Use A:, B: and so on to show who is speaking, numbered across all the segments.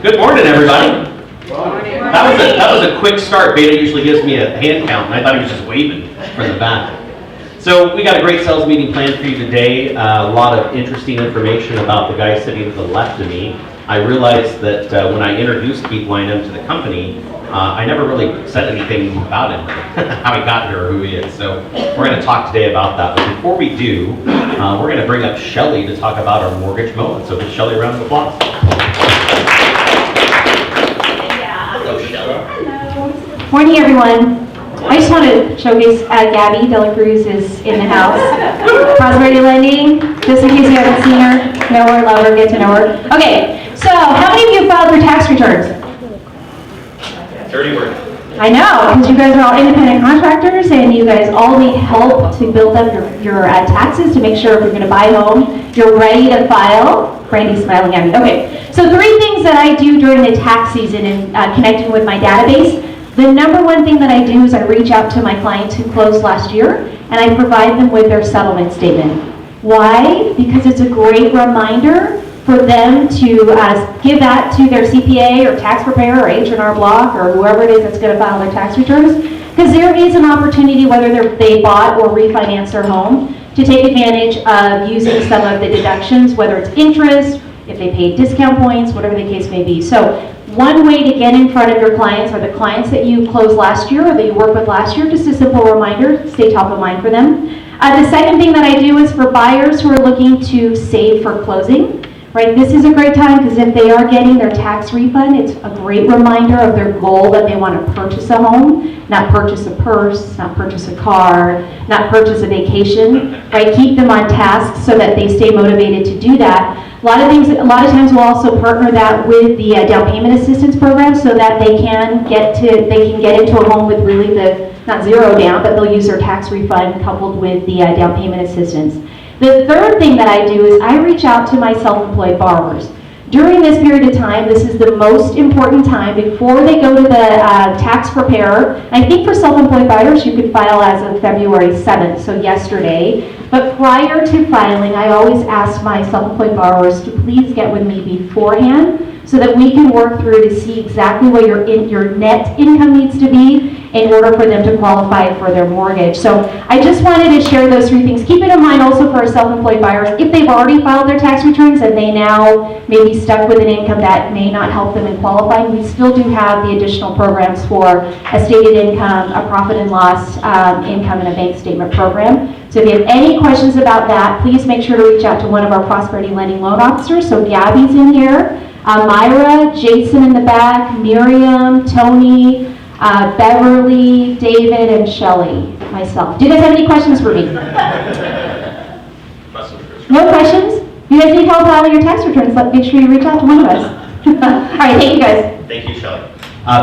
A: Good morning, everybody. That was a quick start. Beta usually gives me a hand count, and I thought he was just waving from the back. So we got a great sales meeting planned for you today. A lot of interesting information about the guy sitting to the left of me. I realized that when I introduced Keith Lynam to the company, I never really said anything about him, how he got here or who he is. So we're going to talk today about that. But before we do, we're going to bring up Shelly to talk about our mortgage moment. So give Shelly a round of applause. Hello, Shelly.
B: Hello. Morning, everyone. I just want to showcase Gabby Dela Cruz is in the house. Prosperity Lending, just in case you haven't seen her, know her, love her, get to know her. Okay, so how many of you filed your tax returns?
A: 30 words.
B: I know, because you guys are all independent contractors and you guys all need help to build up your taxes to make sure if you're going to buy a home, you're ready to file. Brandy's smiling at me. Okay, so 3 things that I do during the tax season in connecting with my database. The number one thing that I do is I reach out to my clients who closed last year and I provide them with their settlement statement. Why? Because it's a great reminder for them to give that to their CPA or tax preparer or H&R Block or whoever it is that's going to file their tax returns, because there is an opportunity, whether they bought or refinanced their home, to take advantage of using some of the deductions, whether it's interest, if they paid discount points, whatever the case may be. So one way to get in front of your clients are the clients that you closed last year or that you worked with last year, just a simple reminder, stay top of mind for them. The second thing that I do is for buyers who are looking to save for closing. Right, this is a great time because if they are getting their tax refund, it's a great reminder of their goal that they want to purchase a home, not purchase a purse, not purchase a car, not purchase a vacation, right? Keep them on task so that they stay motivated to do that. A lot of times we'll also partner that with the down payment assistance program so that they can get into a home with really not zero down, but they'll use their tax refund coupled with the down payment assistance. The third thing that I do is I reach out to my self-employed borrowers. During this period of time, this is the most important time before they go to the tax preparer. I think for self-employed buyers, you could file as of February 7th, so yesterday. But prior to filing, I always ask my self-employed borrowers to please get with me beforehand so that we can work through to see exactly what your net income needs to be in order for them to qualify for their mortgage. So I just wanted to share those 3 things. Keep it in mind also for our self-employed buyers, if they've already filed their tax returns and they now may be stuck with an income that may not help them in qualifying, we still do have the additional programs for a stated income, a profit and loss income, and a bank statement program. So if you have any questions about that, please make sure to reach out to one of our Prosperity Lending loan officers. So Gabby's in here, Myra, Jason in the back, Miriam, Tony, Beverly, David, and Shelly, myself. Do you guys have any questions for me? No questions? You guys need help filing your tax returns? Make sure you reach out to one of us. All right, thank you guys.
A: Thank you, Shelly.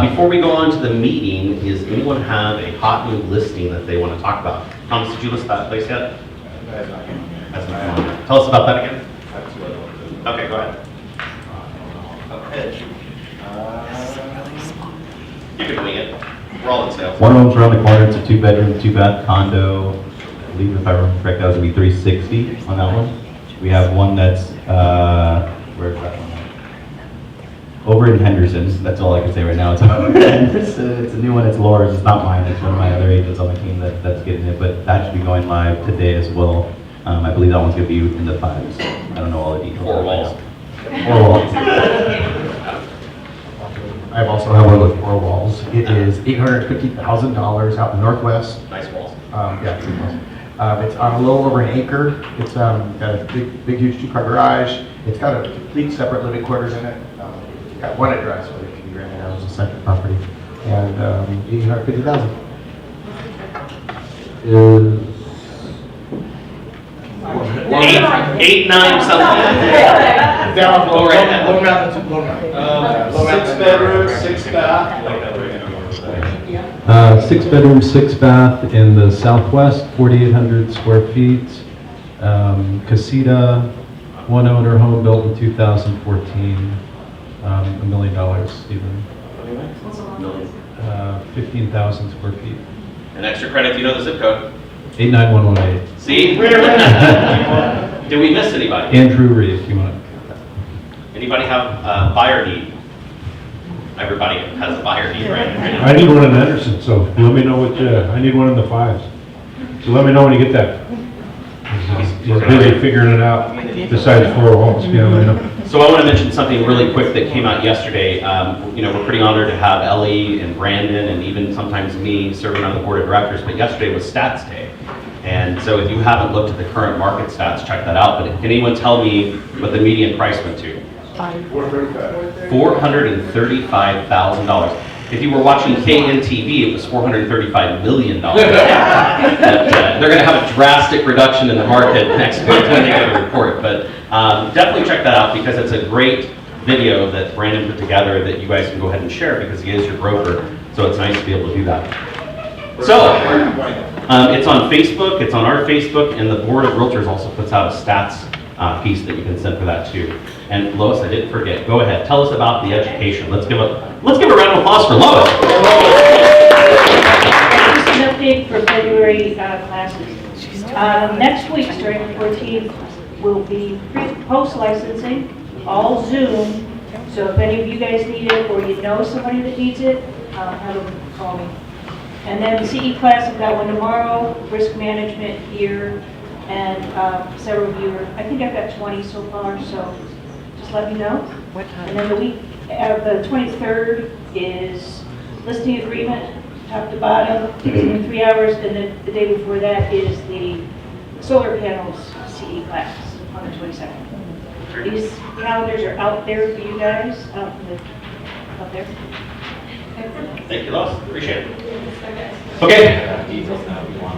A: Before we go on to the meeting, does anyone have a hot new listing that they want to talk about? Thomas, did you list that place yet? That's not. Tell us about that again. Okay, go ahead. You can wing it. We're all in sales.
C: One of them's around the corner. It's a 2-bedroom, 2-bath condo. I believe, if I remember correct, that was going to be $360 on that one. We have one that's where is that one? Over in Henderson. That's all I can say right now. It's over in Henderson. It's a new one. It's Laura's. It's not mine. It's one of my other agents on the team that's getting it. But that should be going live today as well. I believe that one's going to be in the 5s. I don't know all the details.
A: 4 walls.
C: 4 walls.
D: I also have one with 4 walls. It is $850,000 out in the Northwest.
A: Nice walls.
D: It's on a little over an acre. It's got a big, huge 2-car garage. It's got a complete separate living quarters in it. It's got one address, but it can be rented out as a second property. And $850,000 is
A: 8, 9 something.
D: down
A: Go right ahead.
D: Lone Mountain.
E: 6 bedroom, 6 bath.
F: 6-bedroom, 6-bath in the southwest, 4,800 square feet. Casita, 1-owner home built in 2014. $1 million even. 15,000 square feet.
A: An extra credit, you know the zip code.
F: 89118.
A: See? Did we miss anybody?
F: Andrew Reed, if you want.
A: Anybody have a buyer need? everybody has a buyer need, right?
G: I need one in Anderson, so let me know what, I need one in the 5s. So let me know when you get that. He's busy figuring it out, besides 4 homes, yeah, I know.
A: So I want to mention something really quick that came out yesterday. You know, we're pretty honored to have Ellie and Brandon and even sometimes me serving on the board of directors, but yesterday was Stats Day. And so if you haven't looked at the current market stats, check that out. But can anyone tell me what the median price went to? $435,000. If you were watching KNTV, it was $435 million. But, they're going to have a drastic reduction in the market next month when they get a report. But definitely check that out because it's a great video that Brandon put together that you guys can go ahead and share because he is your broker. So it's nice to be able to do that. So it's on Facebook, it's on our Facebook, and the Board of Realtors also puts out a stats piece that you can send for that too. And Lois, I didn't forget. Go ahead, tell us about the education. Let's give a round of applause for Lois.
H: Just an update for February classes. Next week, starting the 14th, will be post-licensing, all Zoom. So if any of you guys need it or you know somebody that needs it, have them call me. And then the CE class, I've got one tomorrow, risk management here, and several of you are, I think I've got 20 so far, so just let me know.
I: What time?
H: And then the week, the 23rd is listing agreement, top to bottom, in 3 hours, and then the day before that is the solar panels CE class on the 22nd. These calendars are out there for you guys, out there.
A: Thank you, Lois. Appreciate it. Okay.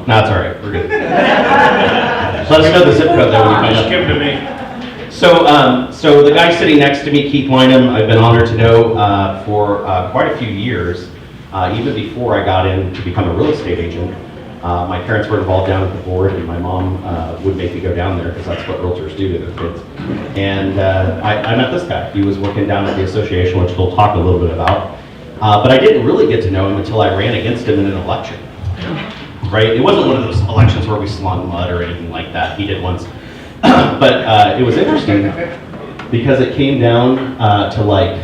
A: No, it's all right. We're good. Let us know the zip code there when you find out.
E: Give it to me.
A: So the guy sitting next to me, Keith Lynam, I've been honored to know for quite a few years, even before I got in to become a real estate agent. My parents were involved down at the board, and my mom would make me go down there because that's what realtors do to their kids. And I met this guy. He was working down at the association, which we'll talk a little bit about. But I didn't really get to know him until I ran against him in an election. Right? It wasn't one of those elections where we slung mud or anything like that. He did once. But it was interesting because it came down to like,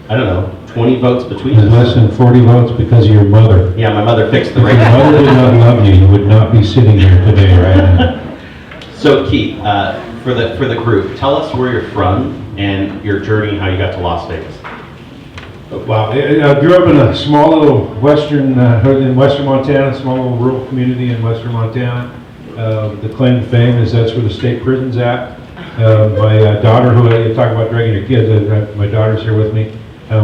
A: I don't know, 20 votes between us.
G: Less than 40 votes because of your mother.
A: Yeah, my mother fixed the
G: If your
A: race.
G: mother did not love you, you would not be sitting here today, right?
A: So Keith, for the group, tell us where you're from and your journey, how you got to Las Vegas.
G: Wow, I grew up in a small little in western Montana, small little rural community in western Montana. The claim to fame is that's where the state prison's at. My daughter, who you talk about dragging your kids, my daughter's here with me.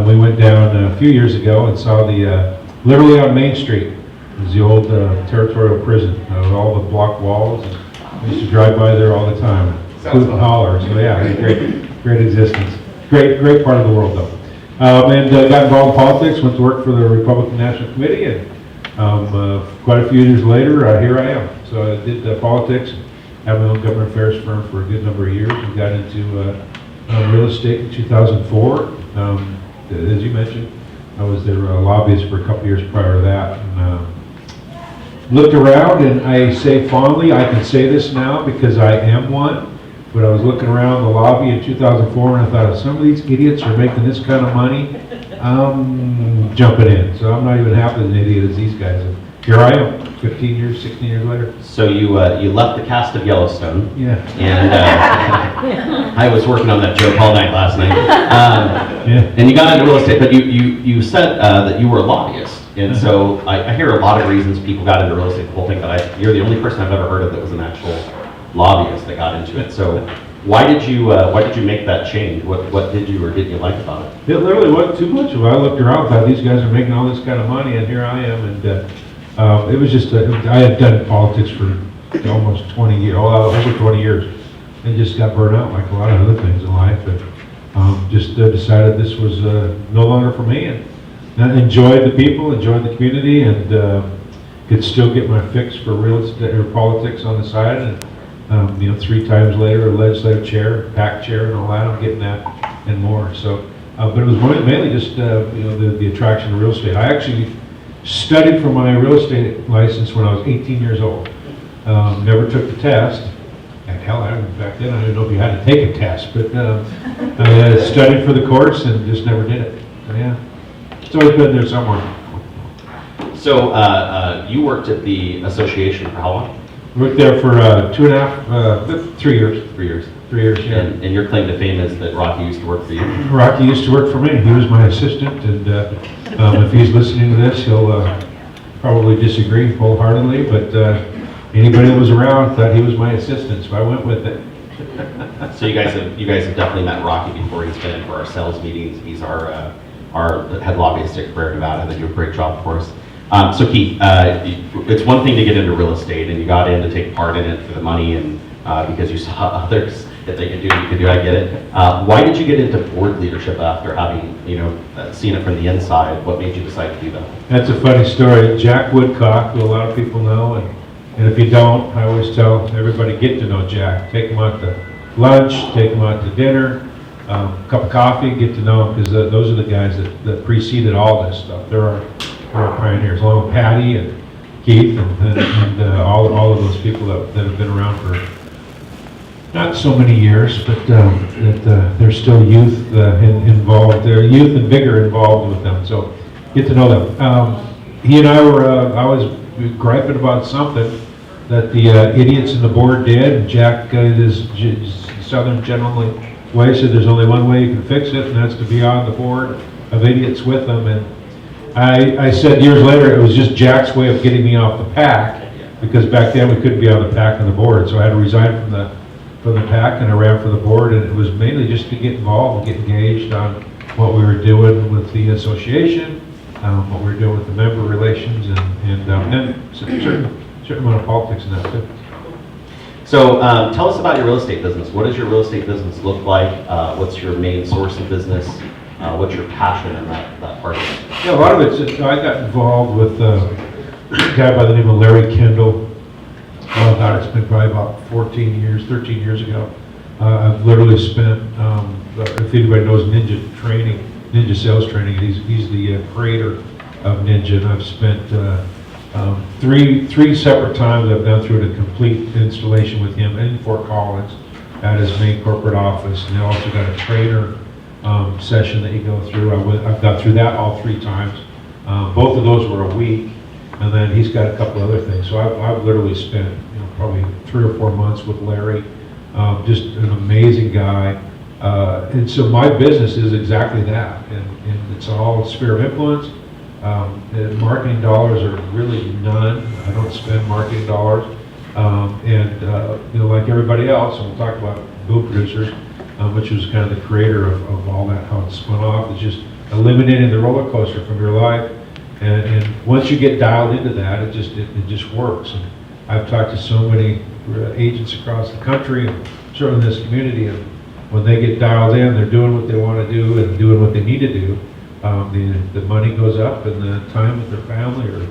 G: We went down a few years ago and saw literally on Main Street, is the old territorial prison, all the block walls. We used to drive by there all the time, hoot and holler. So yeah, great existence. Great part of the world though. And got involved in politics, went to work for the Republican National Committee, and quite a few years later, here I am. So I did politics, had my own government affairs firm for a good number of years, and got into real estate in 2004. As you mentioned, I was their lobbyist for a couple years prior to that. And, looked around, and I say fondly, I can say this now because I am one, but I was looking around the lobby in 2004 and I thought, if some of these idiots are making this kind of money, I'm jumping in. So I'm not even half as an idiot as these guys. And here I am, 15 years, 16 years later.
A: So you left the cast of Yellowstone.
G: Yeah.
A: And I was working on that joke all night last night.
G: Yeah.
A: And you got into real estate, but you said that you were a lobbyist. And so I hear a lot of reasons people got into real estate. People think that you're the only person I've ever heard of that was an actual lobbyist that got into it. So why did you make that change? What did you or didn't you like about it?
G: It literally wasn't too much of it. I looked around, thought these guys are making all this kind of money, and here I am. And it was just, I had done politics for almost 20 years, over 20 years, and just got burnt out like a lot of other things in life. And just decided this was no longer for me, and enjoyed the people, enjoyed the community, and could still get my fix for real estate or politics on the side. And 3 times later, a legislative chair, PAC chair, and all that. I'm getting that and more. So, but it was mainly just the attraction of real estate. I actually studied for my real estate license when I was 18 years old. Never took the test. And hell, back then I didn't know if you had to take a test, but I studied for the course and just never did it. So yeah. It's always been there somewhere.
A: So you worked at the association for how long?
G: Worked there for 3 years.
A: 3 years.
G: 3 years, yeah.
A: And your claim to fame is that Rocky used to work for you?
G: Rocky used to work for me. He was my assistant, and if he's listening to this, he'll probably disagree wholeheartedly, but anybody that was around thought he was my assistant, so I went with it.
A: So you guys have definitely met Rocky before. He's been in for our sales meetings. He's our head lobbyist at Carrera Nevada. They do a great job for us. So Keith, it's one thing to get into real estate, and you got in to take part in it for the money and because you saw others that they could do, you could do. I get it. Why did you get into board leadership after having seen it from the inside? What made you decide to do that?
G: That's a funny story. Jack Woodcock, who a lot of people know, and if you don't, I always tell everybody, get to know Jack. Take him out to lunch, take him out to dinner, cup of coffee, get to know him, because those are the guys that preceded all this stuff. They're our pioneers, along with Patty and Keith and all of those people that have been around for not so many years, but that there's still youth involved. There's youth and vigor involved with them. So get to know them. He and I was griping about something that the idiots in the board did. And Jack, his Southern gentlemanly way, said there's only one way you can fix it, and that's to be on the board of idiots with them. And I said years later it was just Jack's way of getting me off the pack, because back then we couldn't be on the pack on the board, so I had to resign from the pack, and I ran for the board, and it was mainly just to get involved and get engaged on what we were doing with the association, what we were doing with the member relations, and a certain amount of politics in that too.
A: So tell us about your real estate business. What does your real estate business look like? What's your main source of business? What's your passion in that part of it?
G: Yeah, a lot of it's, I got involved with a guy by the name of Larry Kendall. Oh God, it's been probably about 13 years ago. I've literally spent, if anybody knows Ninja sales training, he's the creator of Ninja, and I've spent three separate times I've gone through a complete installation with him in Fort Collins at his main corporate office, and they also got a trainer session that you go through. I've got through that all 3 times. Both of those were a week, and then he's got a couple other things. So I've literally spent probably 3 or 4 months with Larry. Just an amazing guy. And so my business is exactly that, and it's all sphere of influence. And marketing dollars are really none. I don't spend marketing dollars. Like everybody else, and we'll talk about Boom Producers, which was kind of the creator of all that, how it spun off. It's just eliminating the roller coaster from your life. And once you get dialed into that, it just works. And I've talked to so many agents across the country, and certainly in this community, and when they get dialed in, they're doing what they want to do and doing what they need to do. The money goes up, and the time with their family, or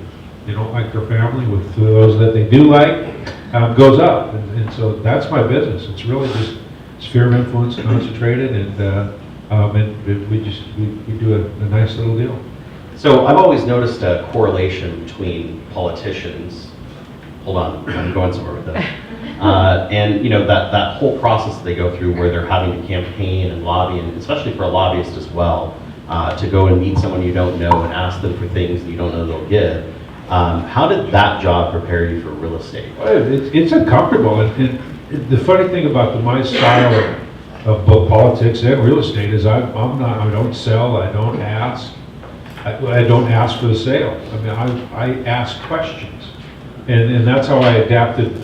G: they don't like their family, with those that they do like, goes up. And so that's my business. It's really just sphere of influence concentrated, and we do a nice little deal.
A: So I've always noticed a correlation between politicians. Hold on, I'm going somewhere with this. And that whole process that they go through, where they're having to campaign and lobby, and especially for a lobbyist as well, to go and meet someone you don't know and ask them for things that you don't know they'll give. How did that job prepare you for real estate?
G: It's uncomfortable, and the funny thing about my style of both politics and real estate is I don't sell, I don't ask. I don't ask for the sale. I mean, I ask questions, and that's how I adapted.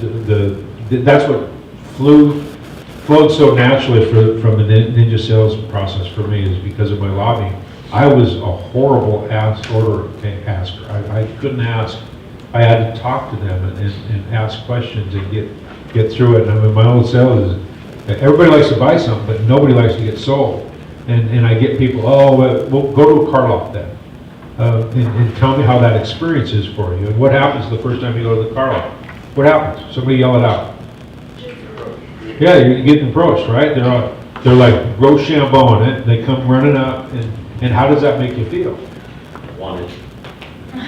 G: That's what flowed so naturally from the Ninja sales process for me, is because of my lobbying. I was a horrible order asker. I couldn't ask. I had to talk to them and ask questions and get through it. And I mean, my old sales is everybody likes to buy something, but nobody likes to get sold. And I get people, well, go to a car lot then. And tell me how that experience is for you, and what happens the first time you go to the car lot. What happens? Somebody yell it out. Yeah, you get approached, right? They're like Rochambeau in it. They come running up, and how does that make you feel?
A: Wanted.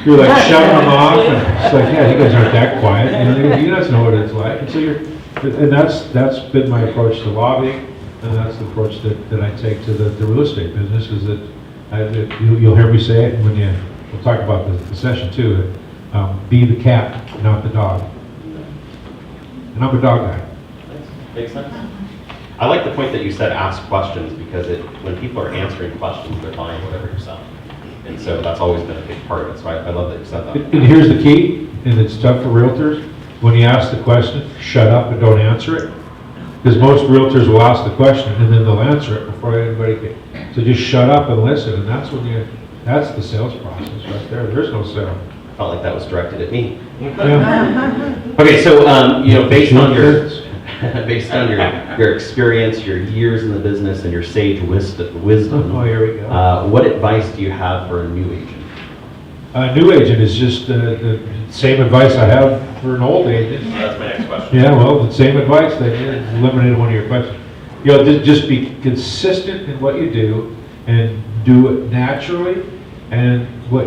G: You're like shutting them off, and it's like, yeah, you guys aren't that quiet. You guys know what it's like. And so that's been my approach to lobbying, and that's the approach that I take to the real estate business, is that You'll hear me say it when we'll talk about the session too. Be the cat, not the dog. And I'm a dog guy.
A: Makes sense. I like the point that you said ask questions, because when people are answering questions, they're buying whatever you're selling. And so that's always been a big part of it. So I love that you said that.
G: And here's the key, and it's tough for realtors. When you ask the question, shut up and don't answer it. Because most realtors will ask the question and then they'll answer it before anybody can. So just shut up and listen, and that's that's the sales process right there. There's no sale.
A: Felt like that was directed at me.
G: Yeah.
A: Okay, so based on your experience, your years in the business, and your sage wisdom,
G: Oh, here we go.
A: what advice do you have for a new agent?
G: A new agent is just the same advice I have for an old agent.
A: That's my next question.
G: Yeah, well, the same advice that eliminated one of your questions. Just be consistent in what you do and do it naturally. And what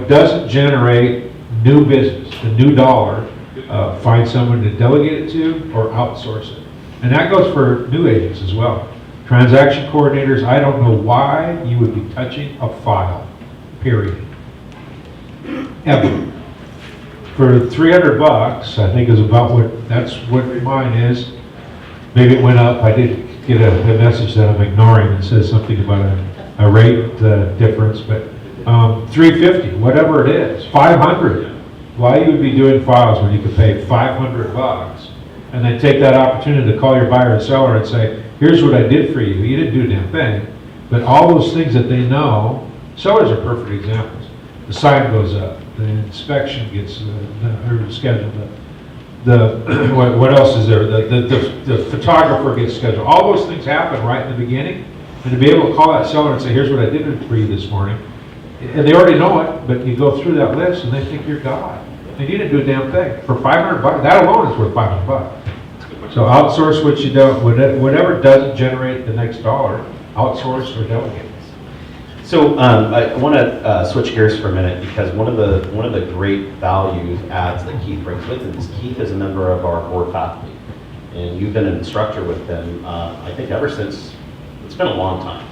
G: doesn't generate new business, the new dollar, find someone to delegate it to or outsource it. And that goes for new agents as well. Transaction coordinators, I don't know why you would be touching a file, period. Ever. For $300, I think is about that's what mine is. Maybe it went up. I did get a message that I'm ignoring that says something about a rate difference, but $350, whatever it is, $500. Why you would be doing files when you could pay $500 and then take that opportunity to call your buyer and seller and say, here's what I did for you. You didn't do a damn thing, but all those things that they know, sellers are perfect examples. The sign goes up, the inspection gets scheduled. What else is there? The photographer gets scheduled. All those things happen right in the beginning, and to be able to call that seller and say, here's what I did for you this morning, and they already know it, but you go through that list and they think you're God, and you didn't do a damn thing. For $500, that alone is worth $500. So outsource what you don't, whatever doesn't generate the next dollar, outsource or delegate.
A: So I want to switch gears for a minute, because one of the great values adds that Keith brings with him is Keith is a member of our board faculty, and you've been an instructor with them. I think ever since, it's been a long time.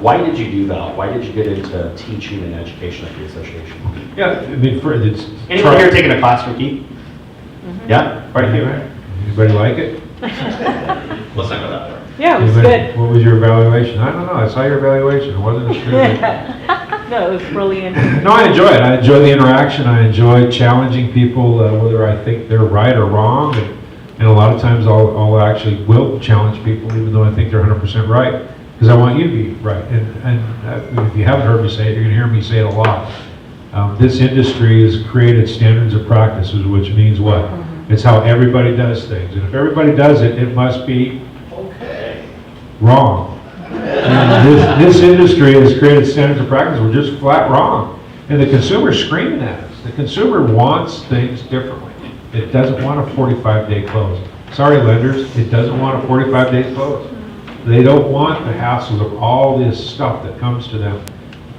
A: Why did you do that? Why did you get into teaching and education at the association?
G: Yeah, I mean, it's
A: Anyone here taking a class from Keith?
H: Mm-hmm.
A: Yeah, right here.
G: Anybody like it?
A: Let's not go that far.
H: Yeah, it was
G: Anybody-
H: good.
G: What was your evaluation? I don't know. I saw your evaluation. It wasn't as good.
H: No, it was really interesting.
G: No, I enjoy it. I enjoy the interaction. I enjoy challenging people, whether I think they're right or wrong. And a lot of times I'll actually will challenge people, even though I think they're 100% right, because I want you to be right. And if you haven't heard me say it, you're going to hear me say it a lot. This industry has created standards of practices, which means what? It's how everybody does things. And if everybody does it, it must be wrong. And this industry has created standards of practice. We're just flat wrong. And the consumer's screaming at us. The consumer wants things differently. It doesn't want a 45-day close. Sorry, lenders, it doesn't want a 45-day close. They don't want the hassles of all this stuff that comes to them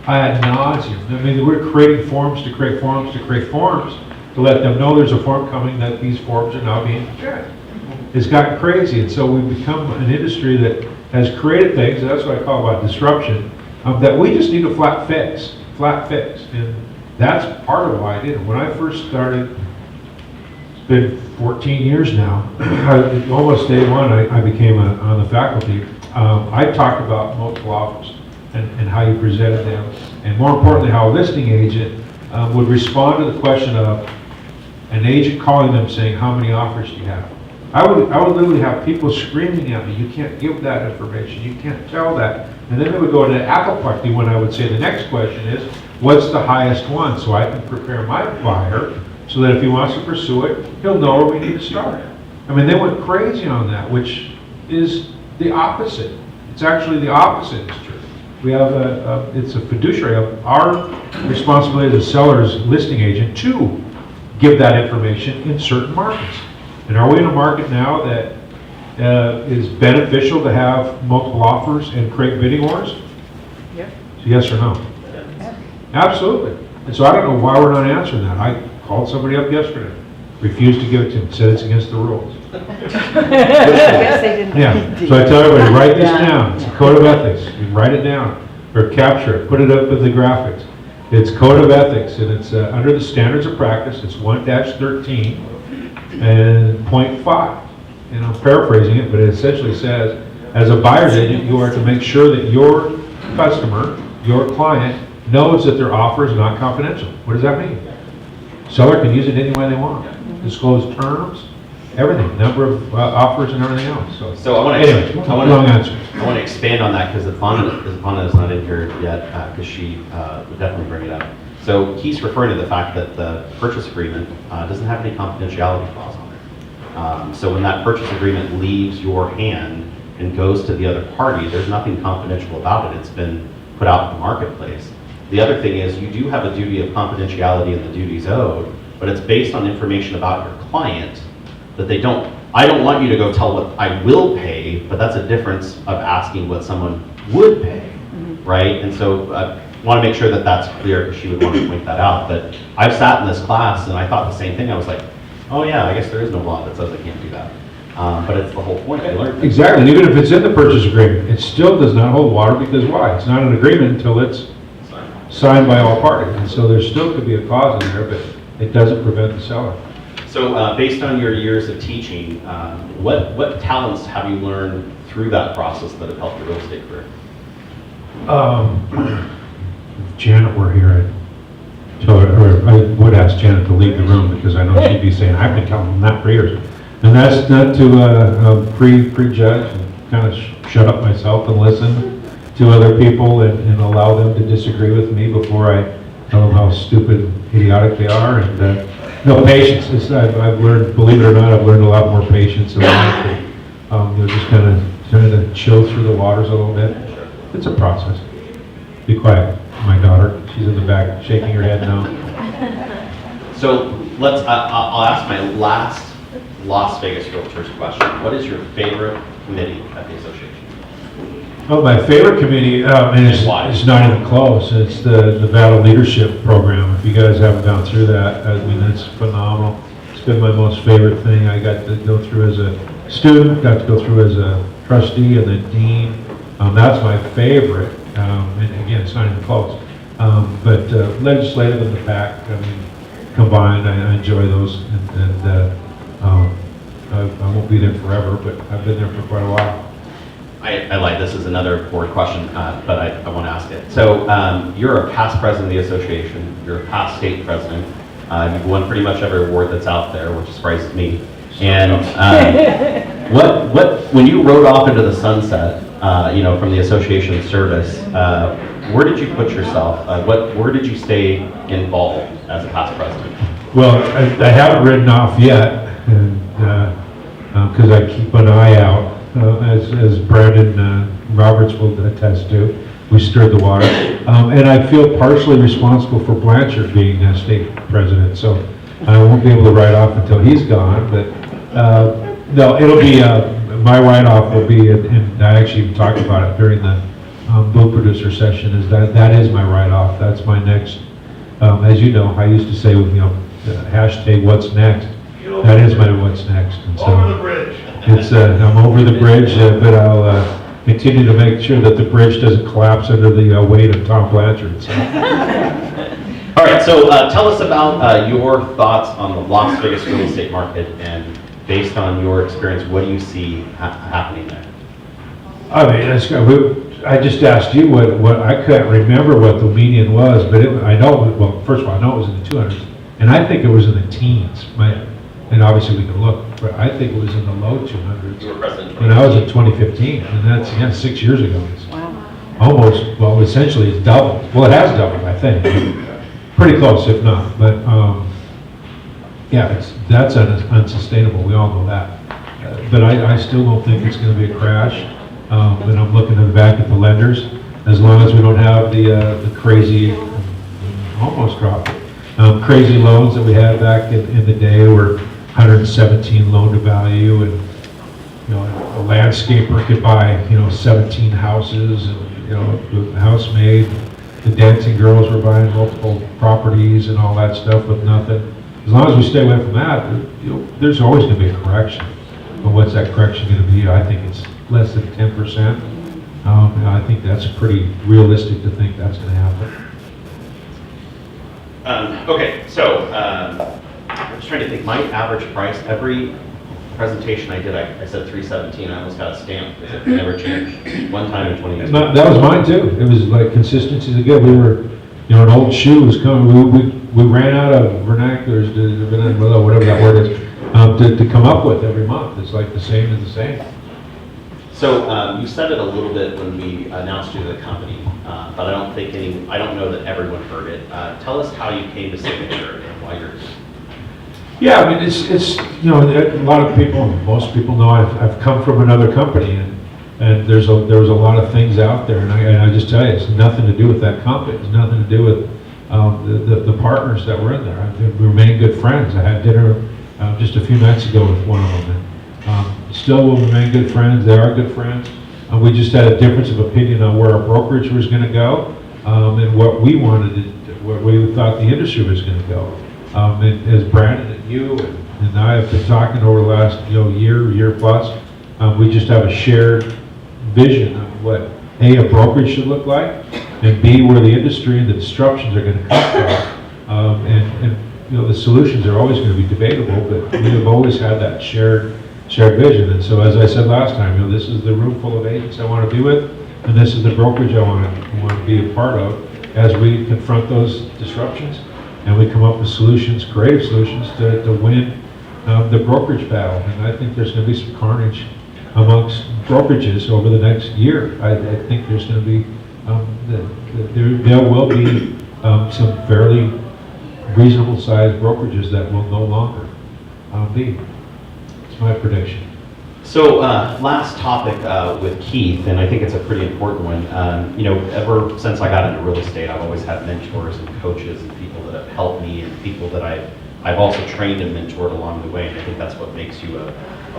G: ad nauseum. I mean, we're creating forms to create forms to create forms to let them know there's a form coming that these forms are now being checked. It's gotten crazy, and so we've become an industry that has created things, and that's what I call about disruption, that we just need a flat fix, and that's part of why I did it. When I first started, it's been 14 years now, almost day one I became on the faculty. I talked about multiple offers and how you presented them, and more importantly, how a listing agent would respond to the question of an agent calling them saying, how many offers do you have? I would literally have people screaming at me, you can't give that information, you can't tell that. And then they would go to the apple party when I would say the next question is, what's the highest one? So I can prepare my buyer so that if he wants to pursue it, he'll know where we need to start. I mean, they went crazy on that, which is the opposite. It's actually the opposite is true. We have it's a fiduciary of our responsibility as a seller's listing agent to give that information in certain markets. And are we in a market now that is beneficial to have multiple offers and create bidding wars?
H: Yep.
G: So yes or no?
H: Yeah.
G: Absolutely. And so I don't know why we're not answering that. I called somebody up yesterday, refused to give it to him, said it's against the rules.
H: Yes, they didn't.
G: Yeah, so I tell everybody, write this down. It's a code of ethics. You write it down. or capture it, put it up with the graphics. It's Code of Ethics, and it's under the Standards of Practice. It's 1-13 and .5. And I'm paraphrasing it, but it essentially says, as a buyer's agent, you are to make sure that your customer, your client, knows that their offer is not confidential. What does that mean? Seller can use it any way they want. Disclose terms, everything, number of offers and everything else.
A: So I want
G: Anyway, long answer.
A: I want to expand on that because Ivana is not in here yet because she would definitely bring it up. So he's referring to the fact that the purchase agreement doesn't have any confidentiality clause on it. So when that purchase agreement leaves your hand and goes to the other party, there's nothing confidential about it. It's been put out in the marketplace. The other thing is you do have a duty of confidentiality and the duties owed, but it's based on information about your client that they don't. I don't want you to go tell what I will pay, but that's a difference of asking what someone would pay, right? And so I want to make sure that that's clear because she would want to point that out. But I've sat in this class and I thought the same thing. I was like, oh yeah, I guess there is no law that says I can't do that. But it's the whole point. I learned.
G: Exactly, and even if it's in the purchase agreement, it still does not hold water because why? It's not an agreement until it's signed by all parties. And so there still could be a clause in there, but it doesn't prevent the seller.
A: So based on your years of teaching, what talents have you learned through that process that have helped your real estate career?
G: If Janet were here, I would ask Janet to leave the room because I know she'd be saying, I've been telling them that for years. And that's not to prejudge and kind of shut up myself and listen to other people and allow them to disagree with me before I tell them how stupid, idiotic they are. And no, patience. I've learned, believe it or not, I've learned a lot more patience in life. And, just kind of trying to chill through the waters a little bit. It's a process. Be quiet, my daughter. She's in the back shaking her head now.
A: So let's. I'll ask my last Las Vegas Realtors question. What is your favorite committee at the association?
G: Oh, my favorite committee, and it's not even close. It's the Nevada Leadership Program. If you guys haven't gone through that, I mean, it's phenomenal. It's been my most favorite thing. I got to go through as a student, got to go through as a trustee and then dean. That's my favorite. And again, it's not even close. But legislative and the PAC, I mean, combined, I enjoy those. And I won't be there forever, but I've been there for quite a while.
A: I like this is another board question, but I want to ask it. So you're a past president of the association. You're a past state president. You've won pretty much every award that's out there, which surprises me. And when you rode off into the sunset, from the association service, where did you put yourself? Where did you stay involved as a past president?
G: Well, I haven't ridden off yet, because I keep an eye out. As Brandon Roberts will attest to, we stirred the water. And I feel partially responsible for Blanchard being state president, so I won't be able to ride off until he's gone, but no, it'll be, my write-off will be, and I actually even talked about it during the bill producer session, is that is my write-off. That's my next, as you know, I used to say, hashtag what's next. That is my what's next. And so,
E: Over the bridge.
G: It's, I'm over the bridge, but I'll continue to make sure that the bridge doesn't collapse under the weight of Tom Blanchard. So.
A: All right, so tell us about your thoughts on the Las Vegas real estate market, and based on your experience, what do you see happening there?
G: I mean, I just asked you what I couldn't remember what the median was, but I know, well, first of all, I know it was in the 200s, and I think it was in the teens. And obviously we can look, but I think it was in the low 200s.
A: You were president
G: when I was in 2015, and that's 6 years ago. Wow. Almost, well, essentially it's doubled. Well, it has doubled, I think. Pretty close, if not. But yeah, that's unsustainable. We all know that. But I still don't think it's going to be a crash. And I'm looking back at the lenders. As long as we don't have the crazy, almost dropped it, crazy loans that we had back in the day where 117 loan to value, and a landscaper could buy 17 houses, and the housemaid, the dancing girls were buying multiple properties and all that stuff with nothing. As long as we stay away from that, there's always going to be a correction. But what's that correction going to be? I think it's less than 10%. And I think that's pretty realistic to think that's going to happen.
A: Okay, so I'm just trying to think. My average price, every presentation I did, I said 317. I almost got a stamp because it never changed. One time in 20 years.
G: That was mine too. It was like consistency is good. We were, an old shoe was coming. We ran out of vernaculars, whatever that word is, to come up with every month. It's like the same is the same.
A: So you said it a little bit when we announced you to the company, but I don't know that everyone heard it. Tell us how you came to Signature and why you're here.
G: Yeah, I mean, it's a lot of people, most people know I've come from another company, and there was a lot of things out there, and I just tell you, it's nothing to do with that company. It's nothing to do with the partners that were in there. We remain good friends. I had dinner just a few nights ago with one of them. And, still will remain good friends. They are good friends. We just had a difference of opinion on where our brokerage was going to go, and what we wanted, what we thought the industry was going to go. And as Brandon and you and I have been talking over the last year plus, we just have a shared vision of what A, brokerage should look like, and B, where the industry and the disruptions are going to come from. And the solutions are always going to be debatable, but we have always had that shared vision. And so, as I said last time, this is the room full of agents I want to be with, and this is the brokerage I want to be a part of as we confront those disruptions, and we come up with solutions, creative solutions to win the brokerage battle. And I think there's going to be some carnage amongst brokerages over the next year. I think there's going to be there will be some fairly reasonable sized brokerages that will no longer be. My prediction.
A: So last topic with Keith, and I think it's a pretty important one. Ever since I got into real estate, I've always had mentors and coaches and people that have helped me and people that I've also trained and mentored along the way, and I think that's what makes you a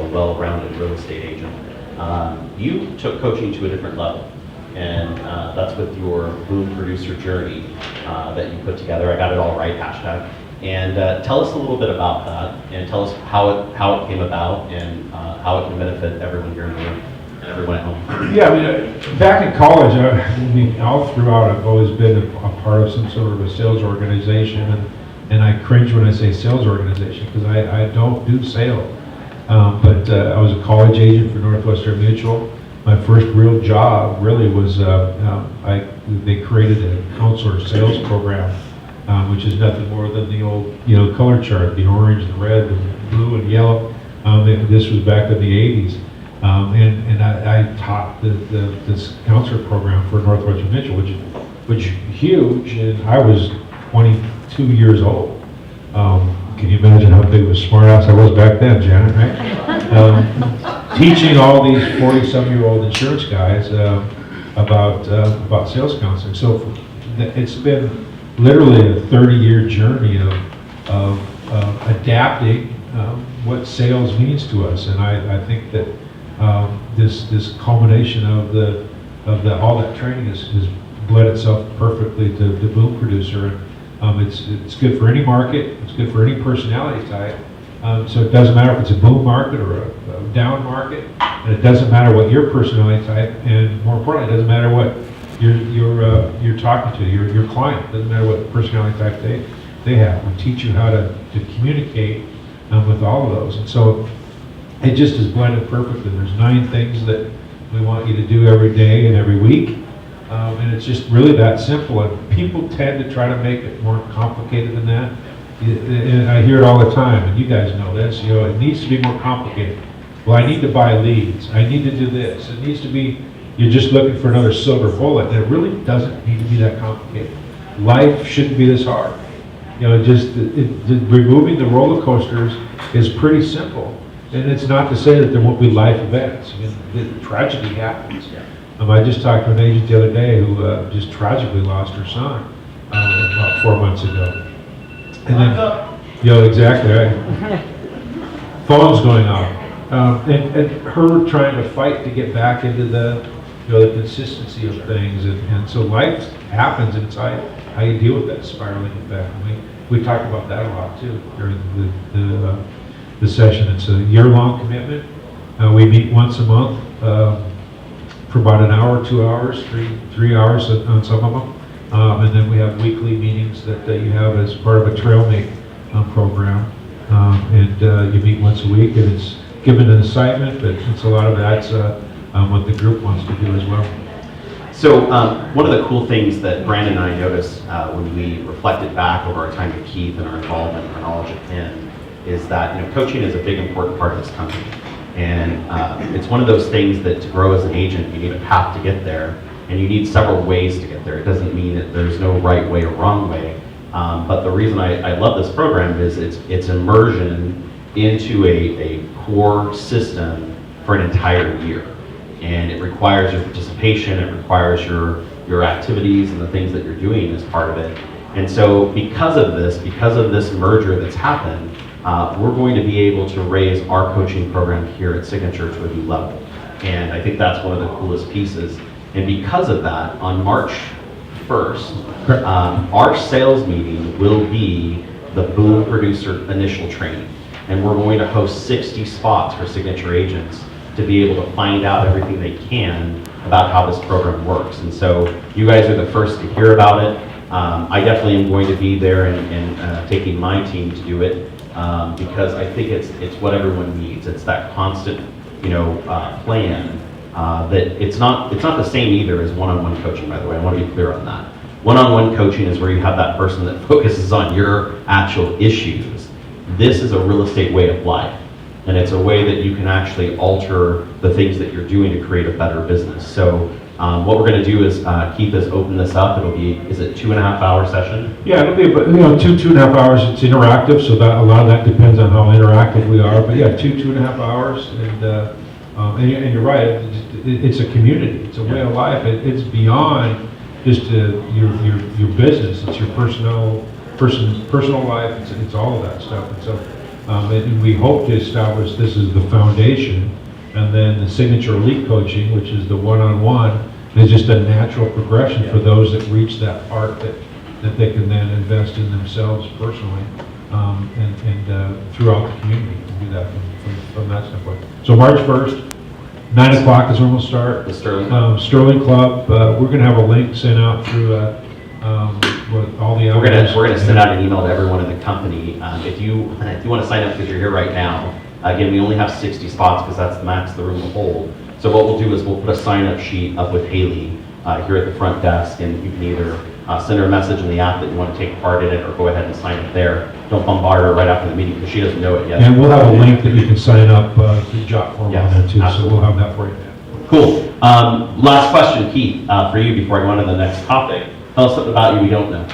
A: well-rounded real estate agent. You took coaching to a different level, and that's with your Boom Producer Journey that you put together. I got it all right, hashtag. And tell us a little bit about that, and tell us how it came about, and how it can benefit everyone here in the room and everyone at home.
G: Yeah, I mean, back in college, all throughout, I've always been a part of some sort of a sales organization, and I cringe when I say sales organization because I don't do sales. But I was a college agent for Northwestern Mutual. My first real job really was they created a counselor sales program. Which is nothing more than the old, color chart, the orange, the red, the blue, and yellow. This was back in the 80s. And I taught this counselor program for Northwestern Mutual, which is huge, and I was 22 years old. Can you imagine how big of a smart ass I was back then, Janet, right? Teaching all these 40-some-year-old insurance guys about sales counseling. So it's been literally a 30-year journey of adapting what sales means to us, and I think that this culmination of all that training has bled itself perfectly to Boom Producer. It's good for any market. It's good for any personality type. So it doesn't matter if it's a boom market or a down market, and it doesn't matter what your personality type, and more importantly, it doesn't matter what you're talking to your client. It doesn't matter what personality type they have. We teach you how to communicate with all of those, and so it just is blended perfectly. There's 9 things that we want you to do every day and every week, and it's just really that simple. And people tend to try to make it more complicated than that. And I hear it all the time, and you guys know this. It needs to be more complicated. Well, I need to buy leads. I need to do this. It needs to be. You're just looking for another silver bullet, and it really doesn't need to be that complicated. Life shouldn't be this hard. Removing the roller coasters is pretty simple, and it's not to say that there won't be life events. I mean, tragedy happens. I just talked to an agent the other day who just tragically lost her son about 4 months ago. And then, exactly right. Phone's going off, and her trying to fight to get back into the consistency of things, and so life happens, and it's how you deal with that spiraling effect. We talked about that a lot too during the session. It's a year-long commitment. We meet once a month, for about an hour, 2 hours, three hours on some of them. And then we have weekly meetings that you have as part of a trailmate program. And you meet once a week, and it's given an assignment, but it's a lot of that's what the group wants to do as well.
A: So one of the cool things that Brandon and I noticed when we reflected back over our time with Keith and our involvement and our knowledge of him is that coaching is a big important part of this company. And it's one of those things that to grow as an agent, you need a path to get there, and you need several ways to get there. It doesn't mean that there's no right way or wrong way. But the reason I love this program is it's immersion into a core system for an entire year. And it requires your participation, it requires your activities and the things that you're doing as part of it. And so because of this merger that's happened, we're going to be able to raise our coaching program here at Signature to a new level. And I think that's one of the coolest pieces. And because of that, on March 1st, our sales meeting will be the Boom Producer Initial Training. And we're going to host 60 spots for Signature agents to be able to find out everything they can about how this program works. And so you guys are the first to hear about it. I definitely am going to be there and taking my team to do it because I think it's what everyone needs. It's that constant, plan that it's not the same either as one-on-one coaching, by the way. I want to be clear on that. One-on-one coaching is where you have that person that focuses on your actual issues. This is a real estate way of life. And it's a way that you can actually alter the things that you're doing to create a better business. So what we're going to do is Keith has opened this up. It'll be, is it 2.5 hour session?
G: Yeah, it'll be about, 2.5 hours. It's interactive, so that a lot of that depends on how interactive we are. But yeah, 2.5 hours, and you're right. It's a community. It's a way of life. It's beyond just your business. It's your personal life. It's all of that stuff. And so. And we hope to establish this as the foundation, and then the Signature Elite Coaching, which is the one-on-one, is just a natural progression for those that reach that part that they can then invest in themselves personally and throughout the community and do that from that standpoint. So March 1st, 9 o'clock is when we'll start.
A: The Sterling.
G: Sterling Club. We're going to have a link sent out through with all the
A: we're gonna send out an email to everyone in the company. If you want to sign up because you're here right now, again, we only have 60 spots because that's the max the room will hold. So what we'll do is we'll put a sign-up sheet up with Haley here at the front desk, and you can either send her a message in the app that you want to take part in it, or go ahead and sign up there. Don't bombard her right after the meeting because she doesn't know it yet.
G: And we'll have a link that you can sign up through Jot form on there too.
A: Absolutely.
G: So we'll have that for you.
A: Cool. Last question, Keith, for you before I go on to the next topic. Tell us something about you we don't know.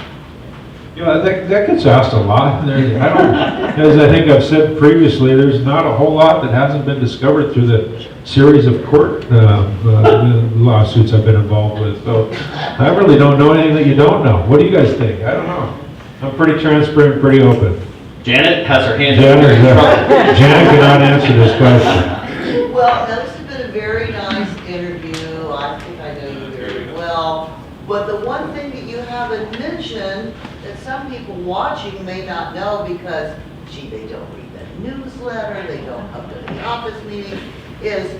G: That gets asked a lot. As I think I've said previously, there's not a whole lot that hasn't been discovered through the series of court lawsuits I've been involved with. So I really don't know anything that you don't know. What do you guys think? I don't know. I'm pretty transparent, pretty open.
A: Janet has her hand up.
G: Janet cannot answer this question.
I: Well, now this has been a very nice interview. I think I know you very well. But the one thing that you haven't mentioned that some people watching may not know because, gee, they don't read the newsletter, they don't come to the office meeting, is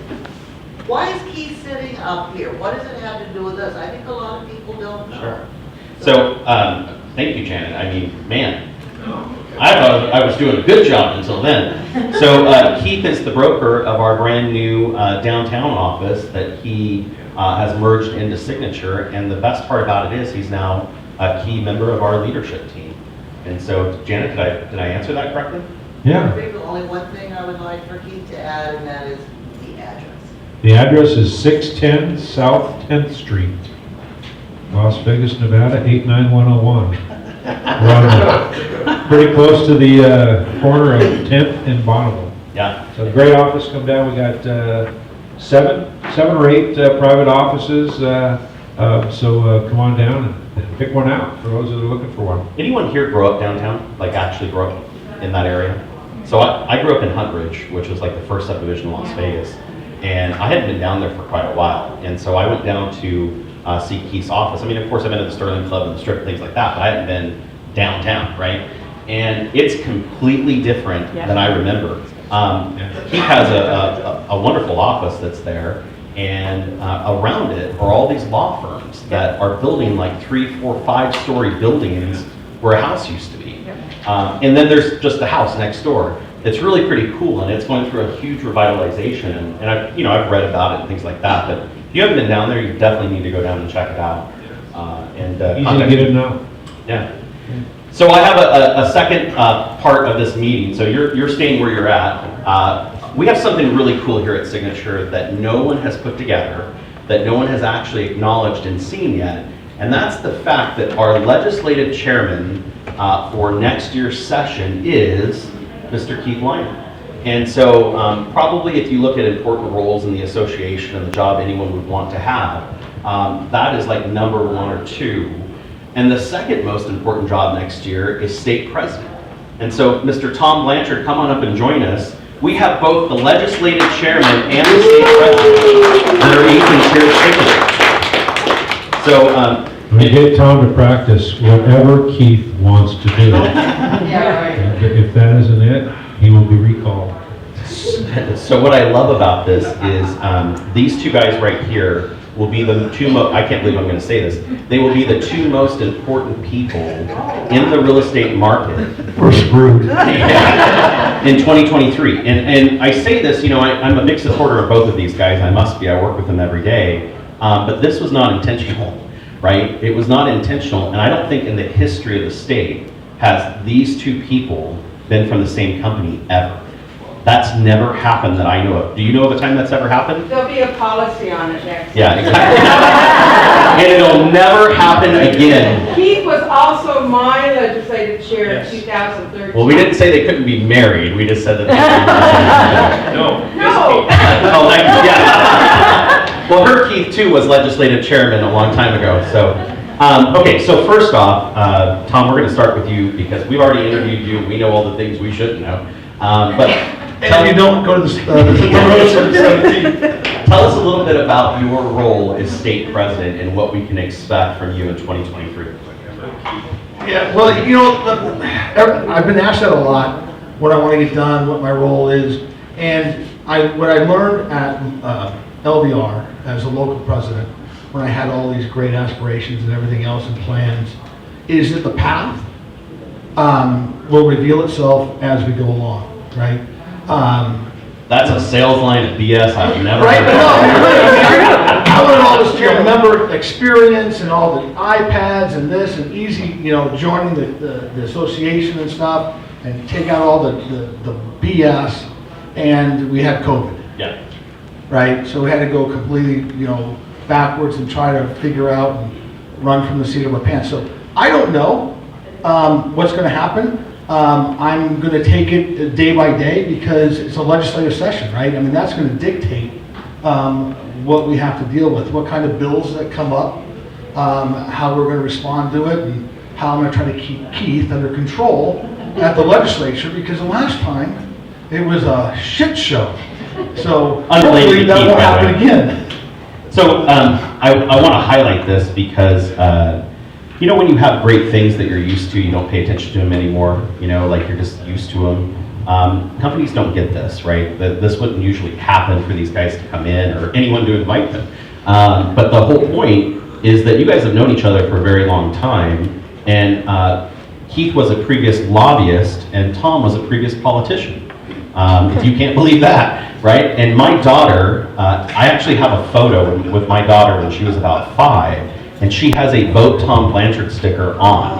I: why is Keith sitting up here? What does it have to do with us? I think a lot of people don't know.
A: Sure. So, thank you, Janet. I mean, man, I thought I was doing a good job until then. So Keith is the broker of our brand new downtown office that he has merged into Signature, and the best part about it is he's now a key member of our leadership team. And so, Janet, did I answer that correctly?
G: Yeah.
I: There's only one thing I would like for Keith to add, and that is the address.
G: The address is 610 South 10th Street, Las Vegas, Nevada, 89101. We're pretty close to the corner of 10th and Bonneville.
A: Yeah.
G: So great office. Come down. We got seven or eight private offices. So come on down and pick one out for those that are looking for one.
A: Anyone here grow up downtown? Like actually grow up in that area? So I grew up in Hunt Ridge, which was like the first subdivision in Las Vegas. And I hadn't been down there for quite a while. And so I went down to see Keith's office. I mean, of course, I've been to the Sterling Club and the Strip, things like that, but I hadn't been downtown, right? And it's completely different than I remember. Keith has a wonderful office that's there, And around it are all these law firms that are building like 3, 4, 5-story buildings where a house used to be. And then there's just the house next door. It's really pretty cool, and it's going through a huge revitalization. And I've read about it and things like that. But if you haven't been down there, you definitely need to go down and check it out.
G: Easy to get in now.
A: Yeah. So I have a second part of this meeting. So you're staying where you're at. We have something really cool here at Signature that no one has put together, that no one has actually acknowledged and seen yet. And that's the fact that our legislative chairman for next year's session is Mr. Keith Lynam. And so probably if you look at important roles in the association and the job anyone would want to have, that is like number 1 or 2. And the second most important job next year is state president. And so Mr. Tom Blanchard, come on up and join us. We have both the legislative chairman and the state president that are each in shared signatures. So
G: We get Tom to practice whatever Keith wants to do. And if that isn't it, he will be recalled.
A: So what I love about this is these two guys right here will be the two I can't believe I'm going to say this. They will be the 2 most important people in the real estate market.
G: We're screwed.
A: In 2023. And I say this, I'm a big supporter of both of these guys. I must be. I work with them every day. But this was not intentional, right? It was not intentional. And I don't think in the history of the state has these 2 people been from the same company ever. That's never happened that I know of. Do you know of a time that's ever happened?
J: There'll be a policy on it next.
A: Yeah, exactly. And it'll never happen again.
J: Keith was also my legislative chair in 2013.
A: Well, we didn't say they couldn't be married. We just said that they couldn't be married.
J: No.
A: Oh, yeah. Well, her Keith, too, was legislative chairman a long time ago. So, okay, so first off, Tom, we're going to start with you because we've already interviewed you. We know all the things we shouldn't know. But
E: And you don't go to the
A: tell us a little bit about your role as state president and what we can expect from you in 2023.
E: Yeah, well, I've been asked that a lot, what I want to get done, what my role is. And what I learned at LVR as a local president, when I had all these great aspirations and everything else and plans, is that the path will reveal itself as we go along, right?
A: That's a sales line of BS I've never
E: Right,
A: heard.
E: I learned all this chair member experience and all the iPads and this and easy, joining the association and stuff and take out all the BS, and we had COVID.
A: Yeah.
E: Right, so we had to go completely, backwards and try to figure out and run from the seat of our pants. So I don't know what's going to happen. I'm going to take it day by day because it's a legislative session, right? I mean, that's going to dictate what we have to deal with, what kind of bills that come up, how we're going to respond to it, and how I'm going to try to keep Keith under control at the legislature, because the last time it was a shit show. So hopefully that won't happen again.
A: So I want to highlight this because when you have great things that you're used to, you don't pay attention to them anymore, like you're just used to them. Companies don't get this, right? This wouldn't usually happen for these guys to come in or anyone to invite them. But the whole point is that you guys have known each other for a very long time, and Keith was a previous lobbyist and Tom was a previous politician. If you can't believe that, right? And my daughter, I actually have a photo with my daughter when she was about 5, and she has a Vote Tom Blanchard sticker on.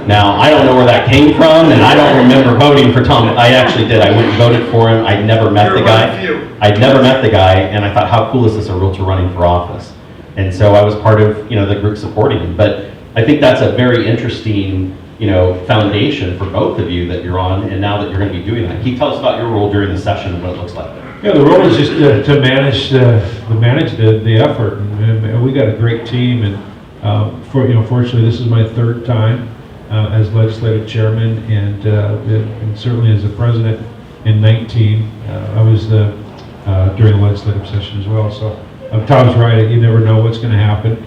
A: Now, I don't know where that came from, and I don't remember voting for Tom. I actually did. I went and voted for him. I'd never met the guy. I'd never met the guy, and I thought, how cool is this, a realtor running for office? And so I was part of, the group supporting him. But I think that's a very interesting, foundation for both of you that you're on, and now that you're going to be doing that. Can you tell us about your role during the session and what it looks like?
G: Yeah, the role is just to manage the effort, and we got a great team. And fortunately, this is my 3rd time as legislative chairman, and certainly as the president in 19. I was during the legislative session as well. So Tom's right; you never know what's going to happen.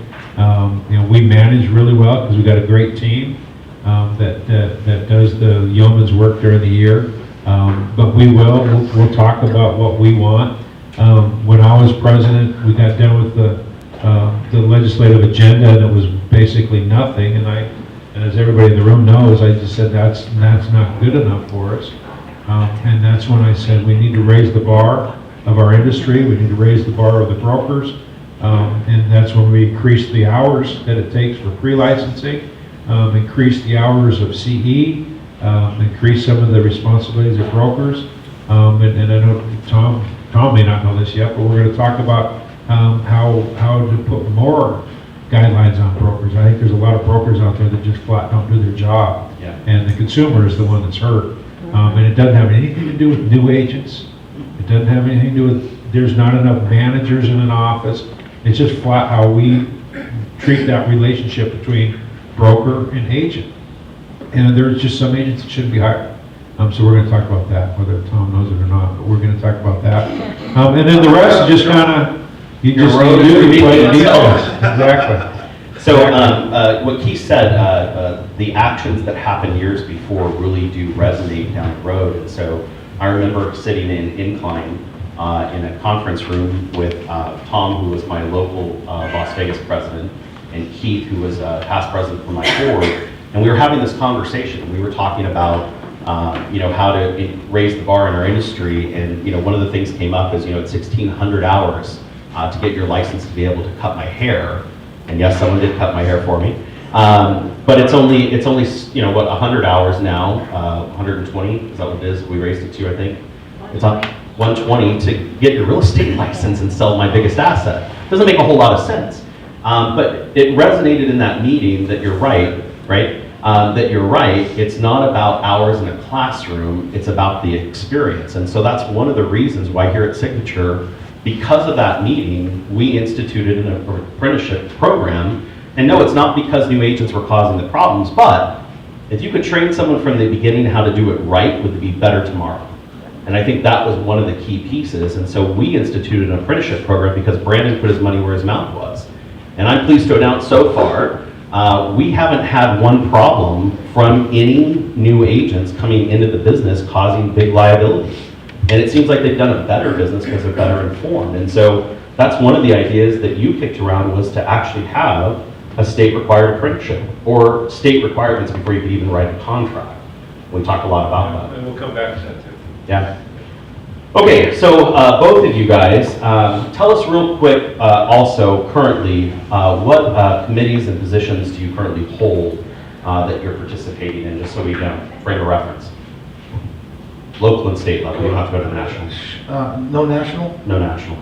G: We manage really well because we got a great team that does the yeoman's work during the year. But we'll talk about what we want, When I was president, we got done with the legislative agenda, and it was basically nothing. And as everybody in the room knows, I just said that's not good enough for us. And that's when I said we need to raise the bar of our industry. We need to raise the bar of the brokers. And that's when we increase the hours that it takes for pre-licensing, increase the hours of CE, increase some of the responsibilities of brokers. And I know Tom may not know this yet, but we're going to talk about how to put more guidelines on brokers. I think there's a lot of brokers out there that just flat don't do their job.
A: Yeah.
G: And the consumer is the one that's hurt. And it doesn't have anything to do with new agents. It doesn't have anything to do with, there's not enough managers in an office. It's just flat how we treat that relationship between broker and agent. And there's just some agents that shouldn't be hired. So we're going to talk about that, whether Tom knows it or not, but we're going to talk about that. And then the rest is just kind of, you just
A: road is
G: do play the
A: repeating
G: details.
A: itself.
G: Exactly.
A: So what Keith said, the actions that happened years before really do resonate down the road. And so I remember sitting in Incline in a conference room with Tom, who was my local Las Vegas president, and Keith, who was past president for my board. And we were having this conversation. We were talking about how to raise the bar in our industry. And, one of the things came up is, it's 1,600 hours to get your license to be able to cut my hair. And yes, someone did cut my hair for me. But it's only 100 hours now, 120, is that what it is? We raised it to, I think. It's on 120 to get your real estate license and sell my biggest asset. Doesn't make a whole lot of sense. But it resonated in that meeting that you're right? That you're right, it's not about hours in a classroom, it's about the experience. And so that's one of the reasons why here at Signature, because of that meeting, we instituted an apprenticeship program. And no, it's not because new agents were causing the problems, but if you could train someone from the beginning how to do it right, would it be better tomorrow? And I think that was one of the key pieces. And so we instituted an apprenticeship program because Brandon put his money where his mouth was. And I'm pleased to announce so far, we haven't had one problem from any new agents coming into the business causing big liability. And it seems like they've done a better business because they're better informed. And so that's one of the ideas that you kicked around, was to actually have a state-required apprenticeship or state requirements before you could even write a contract. We talk a lot about that.
G: And we'll come back to that too.
A: Yeah. Okay, so both of you guys, tell us real quick also currently, what committees and positions do you currently hold that you're participating in, just so we can frame a reference? Local and state level, you don't have to go to the national.
E: No national?
A: No national.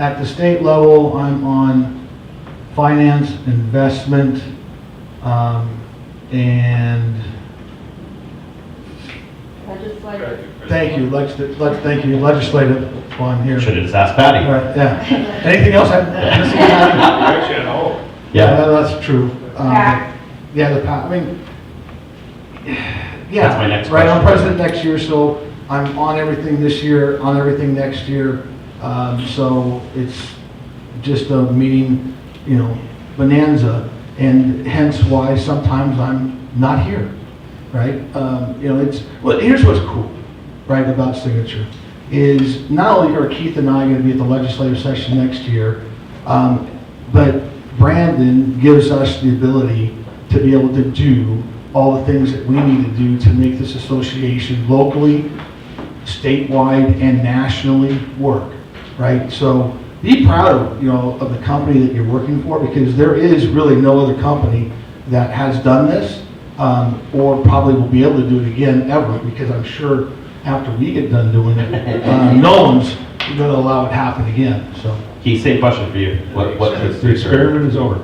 E: At the state level, I'm on finance, investment, and
J: Legislative.
E: thank you, thank you, legislative on here.
A: Should have just asked Patty.
E: Right, yeah. Anything else?
A: Yeah.
E: That's true.
J: PAC.
E: Yeah, the PAC, I mean, yeah.
A: That's my next
E: Right, I'm
A: question.
E: president next year, so I'm on everything this year, on everything next year. So it's just a meeting, bonanza, and hence why sometimes I'm not here, right? Well, here's what's cool, right, about Signature, is not only are Keith and I going to be at the legislative session next year, but Brandon gives us the ability to be able to do all the things that we need to do to make this association locally, statewide, and nationally work, right? So be proud of the company that you're working for, because there is really no other company that has done this, or probably will be able to do it again ever, because I'm sure after we get done doing it, no one's going to allow it to happen again. So.
A: Keith, same question for you. What
G: The experiment is over.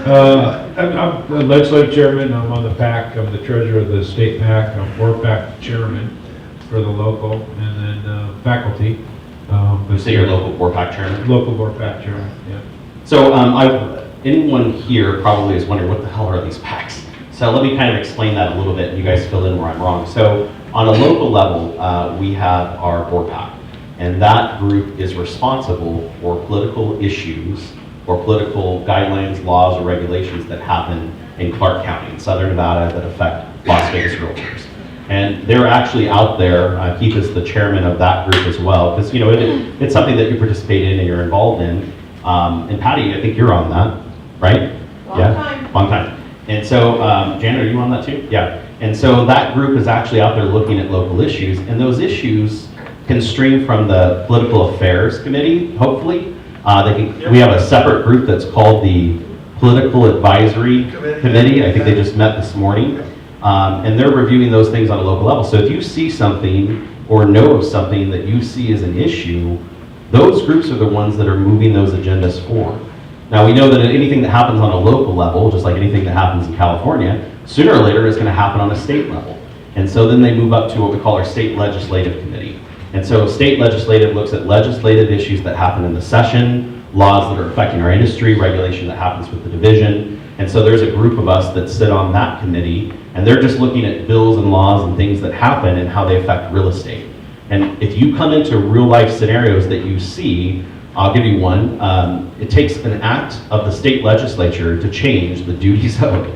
G: I'm the legislative chairman, I'm on the PAC, I'm the treasurer of the state PAC, I'm board PAC chairman for the local, and then faculty.
A: You say you're local board pack chairman?
G: Local board PAC chairman, yeah.
A: So anyone here probably is wondering, what the hell are these PACs? So let me kind of explain that a little bit, and you guys fill in where I'm wrong. So on a local level, we have our board PAC, and that group is responsible for political issues or political guidelines, laws, or regulations that happen in Clark County, in Southern Nevada, that affect Las Vegas realtors. And they're actually out there. Keith is the chairman of that group as well, because it's something that you participate in and you're involved in. And Patty, I think you're on that, right? Long time. And so, Janet, are you on that too? Yeah. And so that group is actually out there looking at local issues, and those issues can stream from the Political Affairs Committee, hopefully. We have a separate group that's called the Political Advisory Committee. I think they just met this morning. And they're reviewing those things on a local level. So if you see something or know of something that you see as an issue, those groups are the ones that are moving those agendas forward. Now we know that anything that happens on a local level, just like anything that happens in California, sooner or later is going to happen on a state level. And so then they move up to what we call our state legislative committee. And so state legislative looks at legislative issues that happen in the session, laws that are affecting our industry, regulation that happens with the division. And so there's a group of us that sit on that committee, and they're just looking at bills and laws and things that happen and how they affect real estate. And if you come into real life scenarios that you see, I'll give you one. It takes an act of the state legislature to change the duties owed.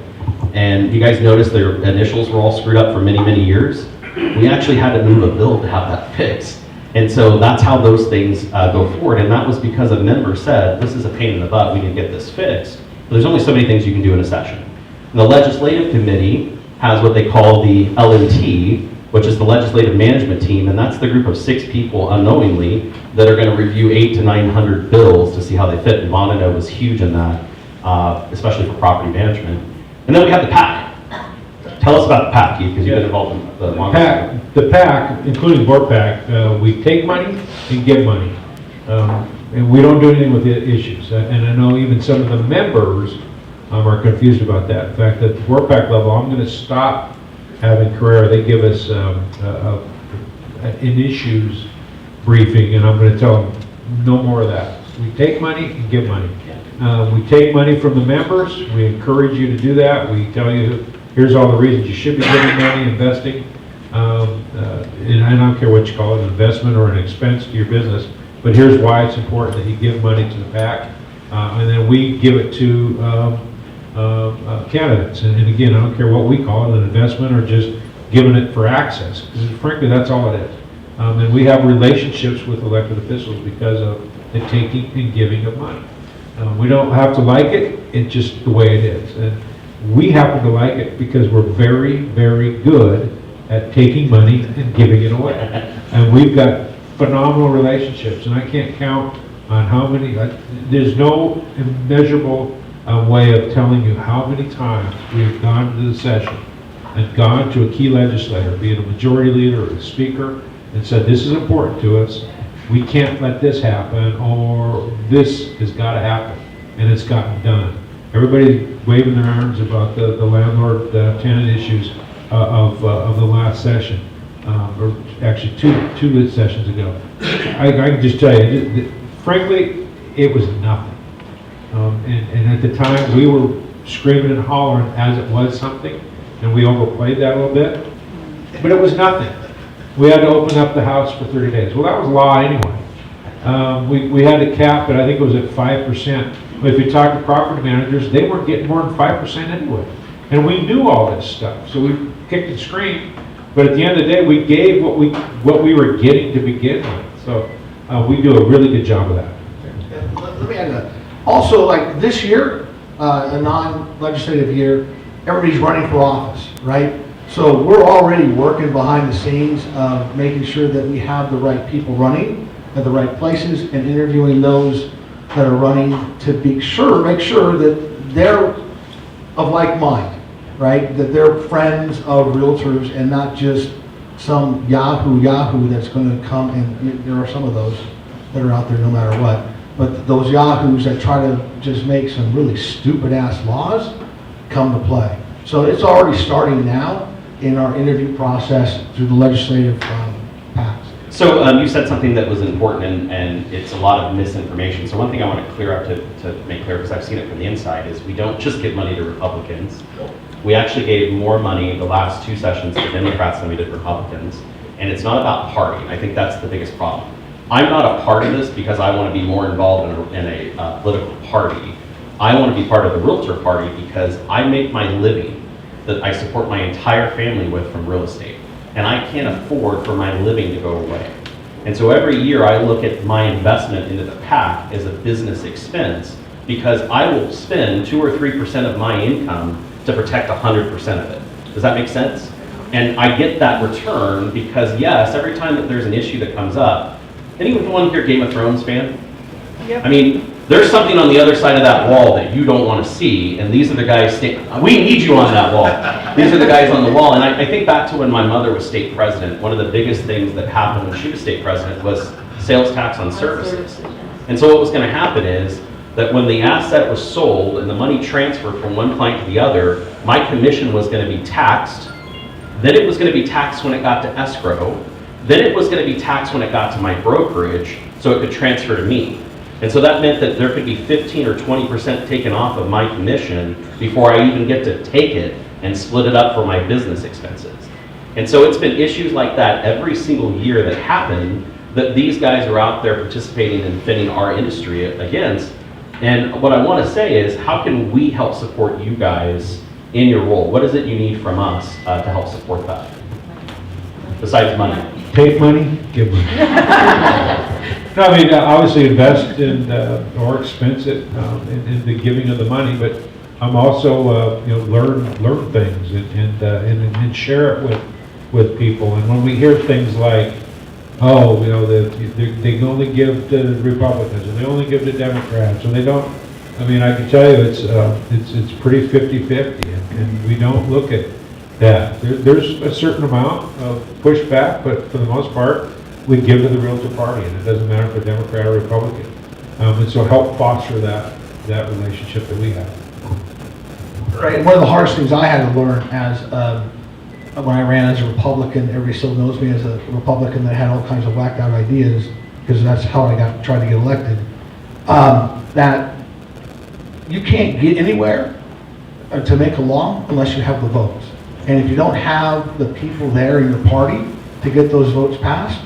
A: And you guys notice their initials were all screwed up for many, many years. We actually had to move a bill to have that fixed. And so that's how those things go forward. And that was because a member said, this is a pain in the butt, we need to get this fixed. But there's only so many things you can do in a session. And the legislative committee has what they call the LNT, which is the legislative management team, and that's the group of 6 people unknowingly that are going to review 800 to 900 bills to see how they fit. And Vonino was huge in that, especially for property management. And then we have the PAC. Tell us about the PAC, Keith, because you've been involved in the longest.
G: The PAC, including board PAC, we take money and give money. And we don't do anything with the issues. And I know even some of the members are confused about that. In fact, at the board PAC level, I'm going to stop having Carrera. They give us an issues briefing, and I'm going to tell them no more of that. We take money and give money. We take money from the members. We encourage you to do that. We tell you, here's all the reasons you should be giving money, investing. And I don't care what you call it, an investment or an expense to your business, but here's why it's important that you give money to the PAC. And then we give it to candidates. And again, I don't care what we call it, an investment or just giving it for access. Because frankly, that's all it is. And we have relationships with elected officials because of the taking and giving of money. We don't have to like it, it's just the way it is. And we happen to like it because we're very, very good at taking money and giving it away. And we've got phenomenal relationships, and I can't count on how many, there's no immeasurable way of telling you how many times we've gone to the session and gone to a key legislator, be it a majority leader or a speaker, and said, this is important to us, we can't let this happen, or this has got to happen, and it's gotten done. Everybody's waving their arms about the landlord-tenant issues of the last session, or actually two sessions ago. I can just tell you, frankly, it was nothing. And at the time, we were screaming and hollering as it was something, and we overplayed that a little bit, but it was nothing. We had to open up the house for 30 days. Well, that was law anyway. We had to cap it, I think it was at 5%. But if you talk to property managers, they weren't getting more than 5% anyway. And we knew all this stuff, so we kicked and screamed. But at the end of the day, we gave what we were getting to begin with. So we do a really good job of that.
E: Let me add that. Also, like this year, a non-legislative year, everybody's running for office, right? So we're already working behind the scenes of making sure that we have the right people running at the right places and interviewing those that are running to make sure that they're of like mind, right? That they're friends of realtors and not just some Yahoo that's going to come, and there are some of those that are out there no matter what. But those Yahoos that try to just make some really stupid ass laws come to play. So it's already starting now in our interview process through the legislative PACs.
A: So you said something that was important, and it's a lot of misinformation. So one thing I want to clear up to make clear, because I've seen it from the inside, is we don't just give money to Republicans. We actually gave more money the last 2 sessions to Democrats than we did Republicans. And it's not about party. I think that's the biggest problem. I'm not a part of this because I want to be more involved in a political party. I want to be part of the Realtor Party because I make my living that I support my entire family with from real estate. and I can't afford for my living to go away. And so every year I look at my investment into the PAC as a business expense, because I will spend 2 or 3% of my income to protect 100% of it. Does that make sense? And I get that return because, yes, every time that there's an issue that comes up, anyone here Game of Thrones fan?
H: Yep.
A: I mean, there's something on the other side of that wall that you don't want to see, and these are the guys, we need you on that wall. These are the guys on the wall, and I think back to when my mother was state president, one of the biggest things that happened when she was state president was sales tax on services. And so what was going to happen is that when the asset was sold and the money transferred from one client to the other, my commission was going to be taxed, then it was going to be taxed when it got to escrow, then it was going to be taxed when it got to my brokerage, so it could transfer to me. And so that meant that there could be 15 or 20% taken off of my commission before I even get to take it and split it up for my business expenses. And so it's been issues like that every single year that happen that these guys are out there participating and defending our industry against. And what I want to say is, how can we help support you guys in your role? What is it you need from us to help support that? Besides money.
G: Take money, give money. No, I mean, obviously invest in, or expense it in the giving of the money, but I'm also, learn things and share it with people. And when we hear things like, oh, they only give to Republicans, and they only give to Democrats, and they don't, I mean, I can tell you it's pretty 50-50, and we don't look at that. There's a certain amount of pushback, but for the most part, we give to the Realtor Party, and it doesn't matter if a Democrat or Republican. And so help foster that relationship that we have.
E: Right, and one of the hardest things I had to learn as, when I ran as a Republican, everybody still knows me as a Republican that had all kinds of whacked out ideas, because that's how I tried to get elected, that you can't get anywhere to make a law unless you have the votes. And if you don't have the people there in your party to get those votes passed,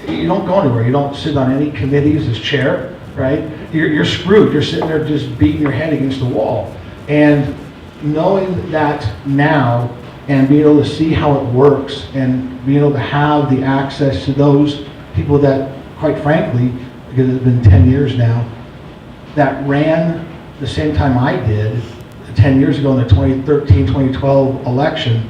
E: you don't go anywhere. You don't sit on any committees as chair, right? You're screwed. You're sitting there just beating your head against the wall. And knowing that now and being able to see how it works and being able to have the access to those people that, quite frankly, because it's been 10 years now, that ran the same time I did, 10 years ago in the 2013-2012 election,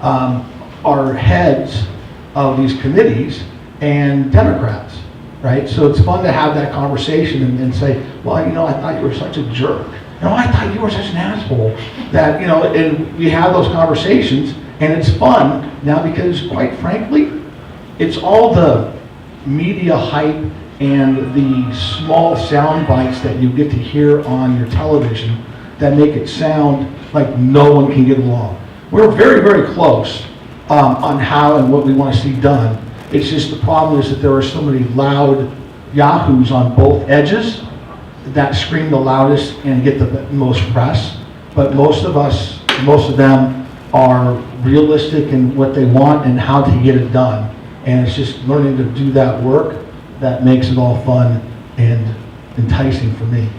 E: are heads of these committees and Democrats, right? So it's fun to have that conversation and say, well, I thought you were such a jerk. No, I thought you were such an asshole. That, and we have those conversations, and it's fun now because, quite frankly, it's all the media hype and the small sound bites that you get to hear on your television that make it sound like no one can get along. We're very, very close on how and what we want to see done. It's just the problem is that there are so many loud yahoos on both edges that scream the loudest and get the most press. But most of them are realistic in what they want and how to get it done. And it's just learning to do that work that makes it all fun and enticing for me.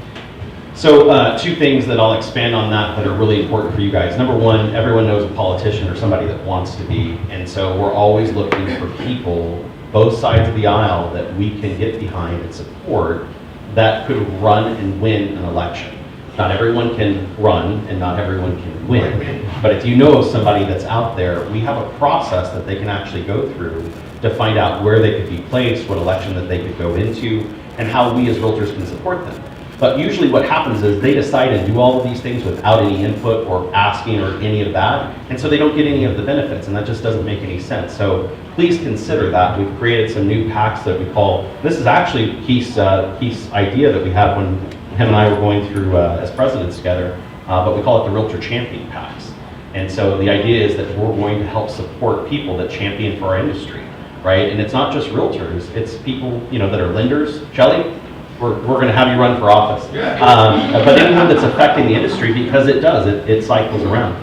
A: So two things that I'll expand on that are really important for you guys. Number one, everyone knows a politician or somebody that wants to be, and so we're always looking for people, both sides of the aisle, that we can get behind and support that could run and win an election. Not everyone can run and not everyone can win, but if you know of somebody that's out there, we have a process that they can actually go through to find out where they could be placed, what election that they could go into, and how we as realtors can support them. But usually what happens is they decide to do all of these things without any input or asking or any of that, and so they don't get any of the benefits, and that just doesn't make any sense. So please consider that. We've created some new packs that we call, this is actually Keith's idea that we had when him and I were going through as presidents together, but we call it the Realtor Champion Packs. And so the idea is that we're going to help support people that champion for our industry, right? And it's not just realtors, it's people that are lenders. Shelly, we're going to have you run for office. But anyone that's affecting the industry, because it does, it cycles around.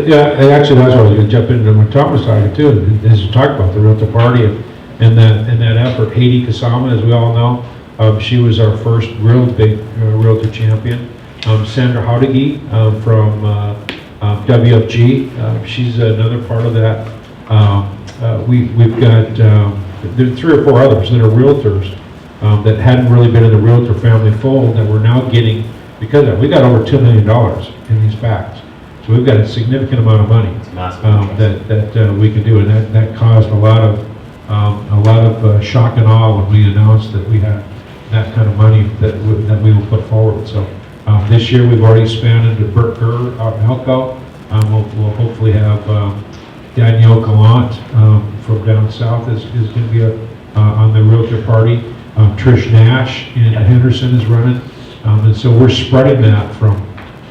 G: Yeah, actually, that's what I was going to jump into what Tom was talking too, as you talk about the Realtor Party and that effort. Haiti Kasama, as we all know, she was our first real big Realtor champion. Sandra Haudegi from WFG, she's another part of that we've got, there are 3 or 4 others that are realtors that hadn't really been in the realtor family fold that we're now getting, because of, we got over $2 million in these backs. So we've got a significant amount of money that we can do, and that caused a lot of shock and awe when we announced that we had that kind of money that we will put forward. So this year we've already expanded to Burt Kerr out in Elko. We'll hopefully have Danielle Gallant from down south is going to be on the realtor party. Trish Nash in Henderson is running, and so we're spreading that from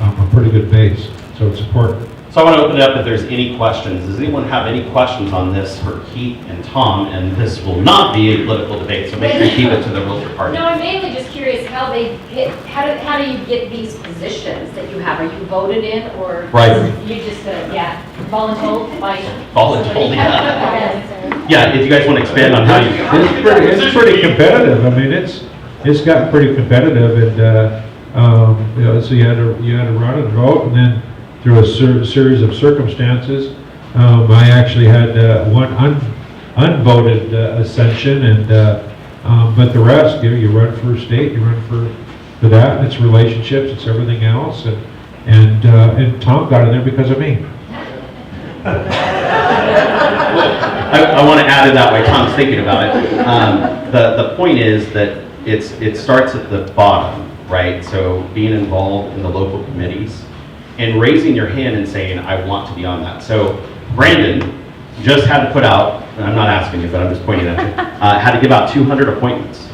G: a pretty good base. So it's important.
A: So I want to open it up if there's any questions. Does anyone have any questions on this for Keith and Tom? And this will not be a political debate, so make sure you keep it to the realtor party.
K: No, I'm mainly just curious how they get, how do you get these positions that you have? Are you voted in, or
A: Right.
K: you just, voluntold by?
A: Voluntold, yeah. Yeah, if you guys want to expand on how you...
G: It's pretty competitive. I mean, it's gotten pretty competitive, and you know, so you had to run and vote, and then through a series of circumstances, I actually had one unvoted ascension, and but the rest, you know, you run for state, you run for that, and it's relationships, it's everything else, and Tom got in there because of me.
A: I want to add it that way. Tom's thinking about it. The point is that it starts at the bottom, right? So being involved in the local committees and raising your hand and saying, I want to be on that. So Brandon just had to put out, and I'm not asking you, but I'm just pointing at you, had to give out 200 appointments.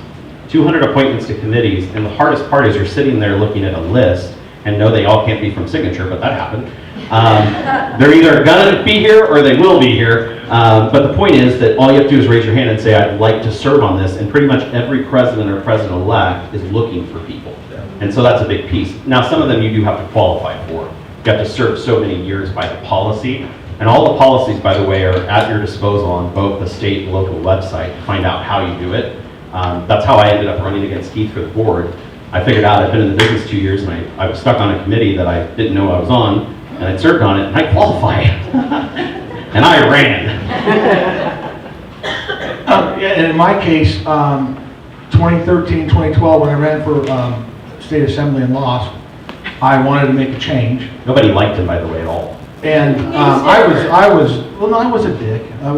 A: 200 appointments to committees, and the hardest part is you're sitting there looking at a list, and no, they all can't be from signature, but that happened. They're either gonna be here or they will be here, but the point is that all you have to do is raise your hand and say, I'd like to serve on this, and pretty much every president or president-elect is looking for people. And so that's a big piece. Now, some of them you do have to qualify for. You have to serve so many years by the policy, and all the policies, by the way, are at your disposal on both the state and local website to find out how you do it. That's how I ended up running against Keith for the board. I figured out I'd been in the business 2 years, and I was stuck on a committee that I didn't know I was on, and I'd served on it, and I qualified. And I ran.
E: And in my case, 2013, 2012, when I ran for state assembly and lost, I wanted to make a change.
A: Nobody liked him, by the way, at all.
E: And I was a dick. I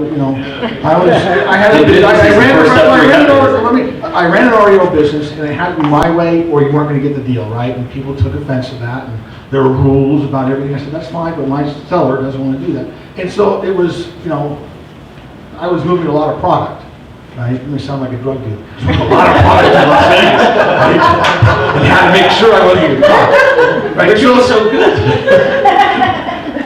E: ran an REO business, and it had to be my way or you weren't going to get the deal, right? And people took offense to that, and there were rules about everything. I said, that's fine, but my seller doesn't want to do that. And so it was, you know, I was moving a lot of product. Right? It may sound like a drug dealer. A lot of product in Las Vegas. Right? And you had to make sure I wasn't getting caught. Right? It feels so good.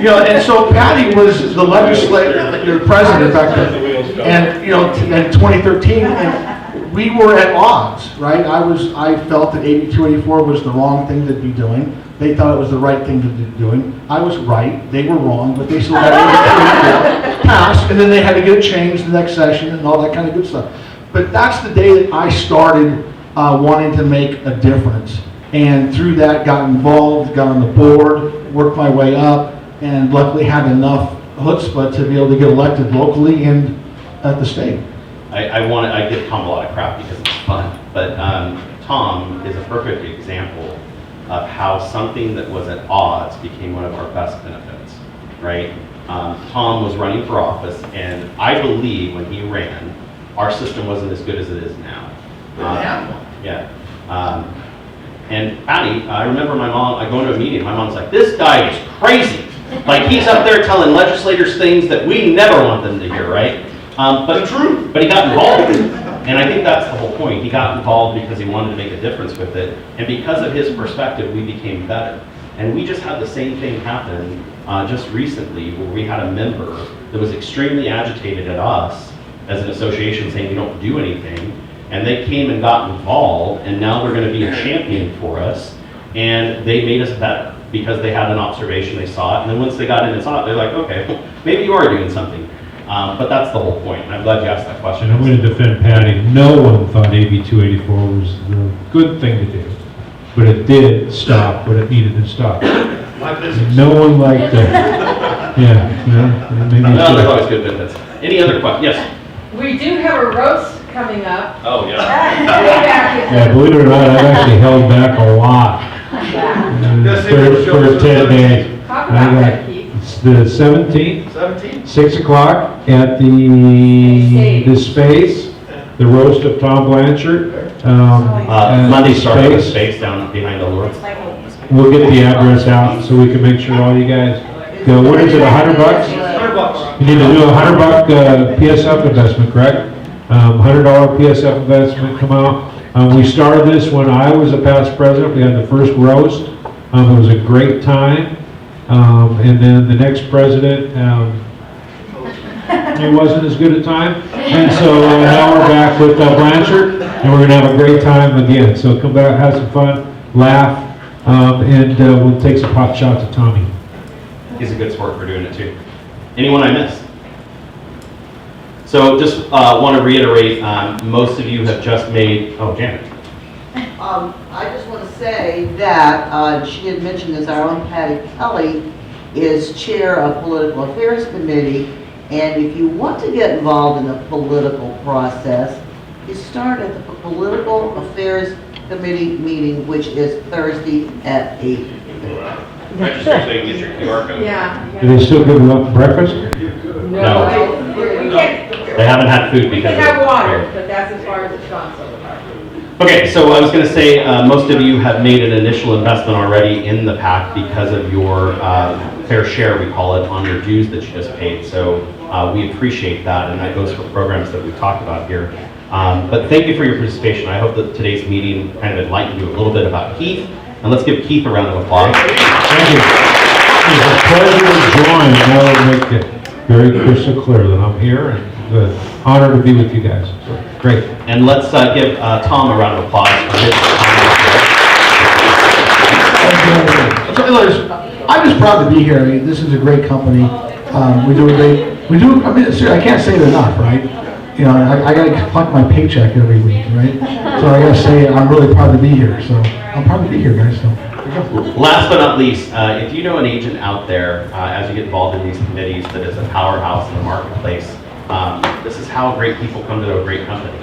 E: You know, and so Patty was the legislator, the president back then. And, you know, in 2013, and we were at odds, right? I felt that AB 284 was the wrong thing to be doing. They thought it was the right thing to be doing. I was right. They were wrong, but they still had to pass, and then they had to get it changed the next session and all that kind of good stuff. But that's the day that I started wanting to make a difference. And through that, got involved, got on the board, worked my way up, and luckily had enough chutzpah to be able to get elected locally and at the state.
A: I give Tom a lot of crap because it's fun, but Tom is a perfect example of how something that was at odds became one of our best benefits, right? Tom was running for office, and I believe when he ran, our system wasn't as good as it is now. Yeah. And Patty, I remember my mom, I go into a meeting, my mom's like, this guy is crazy. Like, he's up there telling legislators things that we never want them to hear, right? But true. But he got involved. And I think that's the whole point. He got involved because he wanted to make a difference with it. And because of his perspective, we became better. And we just had the same thing happen just recently, where we had a member that was extremely agitated at us as an association, saying we don't do anything. And they came and got involved, and now they're going to be a champion for us. And they made us better because they had an observation, they saw it. And then once they got in and saw it, they're like, okay, maybe you are doing something. But that's the whole point, and I'm glad you asked that question.
G: And I'm going to defend Patty. No one thought AB 284 was the good thing to do, but it did stop what it needed to stop.
A: My business.
G: No one liked that. Yeah, maybe
A: no, there's always good benefits. Any other questions? Yes?
J: We do have a roast coming up.
A: Oh, yeah.
G: Yeah, believe it or not, I've actually held back a lot for 10 days.
J: Talk
G: I
J: about
G: got-
J: that, Keith.
G: It's the 17th,
D: 17?
G: 6 o'clock at the Space, the roast of Tom Blanchard. at
A: Monday starting with
G: Space.
A: Space down behind Allure.
G: We'll get the address out so we can make sure all you guys go. What is it, $100? You need to do a $100 PSF investment, correct? $100 PSF investment come out. We started this when I was a past president. We had the first roast. It was a great time. And then the next president, it wasn't as good a time. And so now we're back with Blanchard, and we're going to have a great time again. So come back, have some fun, laugh, and we'll take some pot shots at Tommy.
A: He's a good sport for doing it too. Anyone I missed? So just want to reiterate, most of you have just made, oh, Janet.
I: I just want to say that she had mentioned this, our own Patty Kelly is chair of Political Affairs Committee, and if you want to get involved in the political process, you start at the Political Affairs Committee meeting, which is Thursday at 8.
A: Register so you can get your QR code.
J: Yeah.
G: Do they still give them breakfast?
J: No, we can't,
A: They haven't had food
J: we
A: because
J: can
A: of-
J: have water, but that's as far as it's gone so far.
A: Okay, so I was going to say, most of you have made an initial investment already in the PAC because of your fair share, we call it, on your dues that you just paid. So we appreciate that, and that goes for programs that we've talked about here. But thank you for your participation. I hope that today's meeting kind of enlightened you a little bit about Keith. And let's give Keith a round of applause.
G: Thank you. It's a pleasure to join. I will make it very crystal clear that I'm here and honored to be with you guys. So, great.
A: And let's give Tom a round of applause for his
E: So, I'm just proud to be here. I mean, this is a great company. I mean, I can't say it enough, right? You know, I gotta collect my paycheck every week, right? So I gotta say, I'm really proud to be here. So I'm proud to be here, guys. So.
A: Last but not least, if you know an agent out there, as you get involved in these committees, that is a powerhouse in the marketplace, this is how great people come to a great company.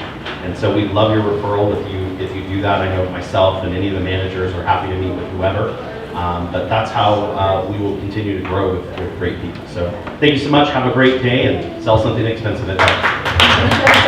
A: And so we'd love your referral if you do that. I know myself and any of the managers are happy to meet with whoever. But that's how we will continue to grow with great people. So thank you so much. Have a great day and sell something expensive at that.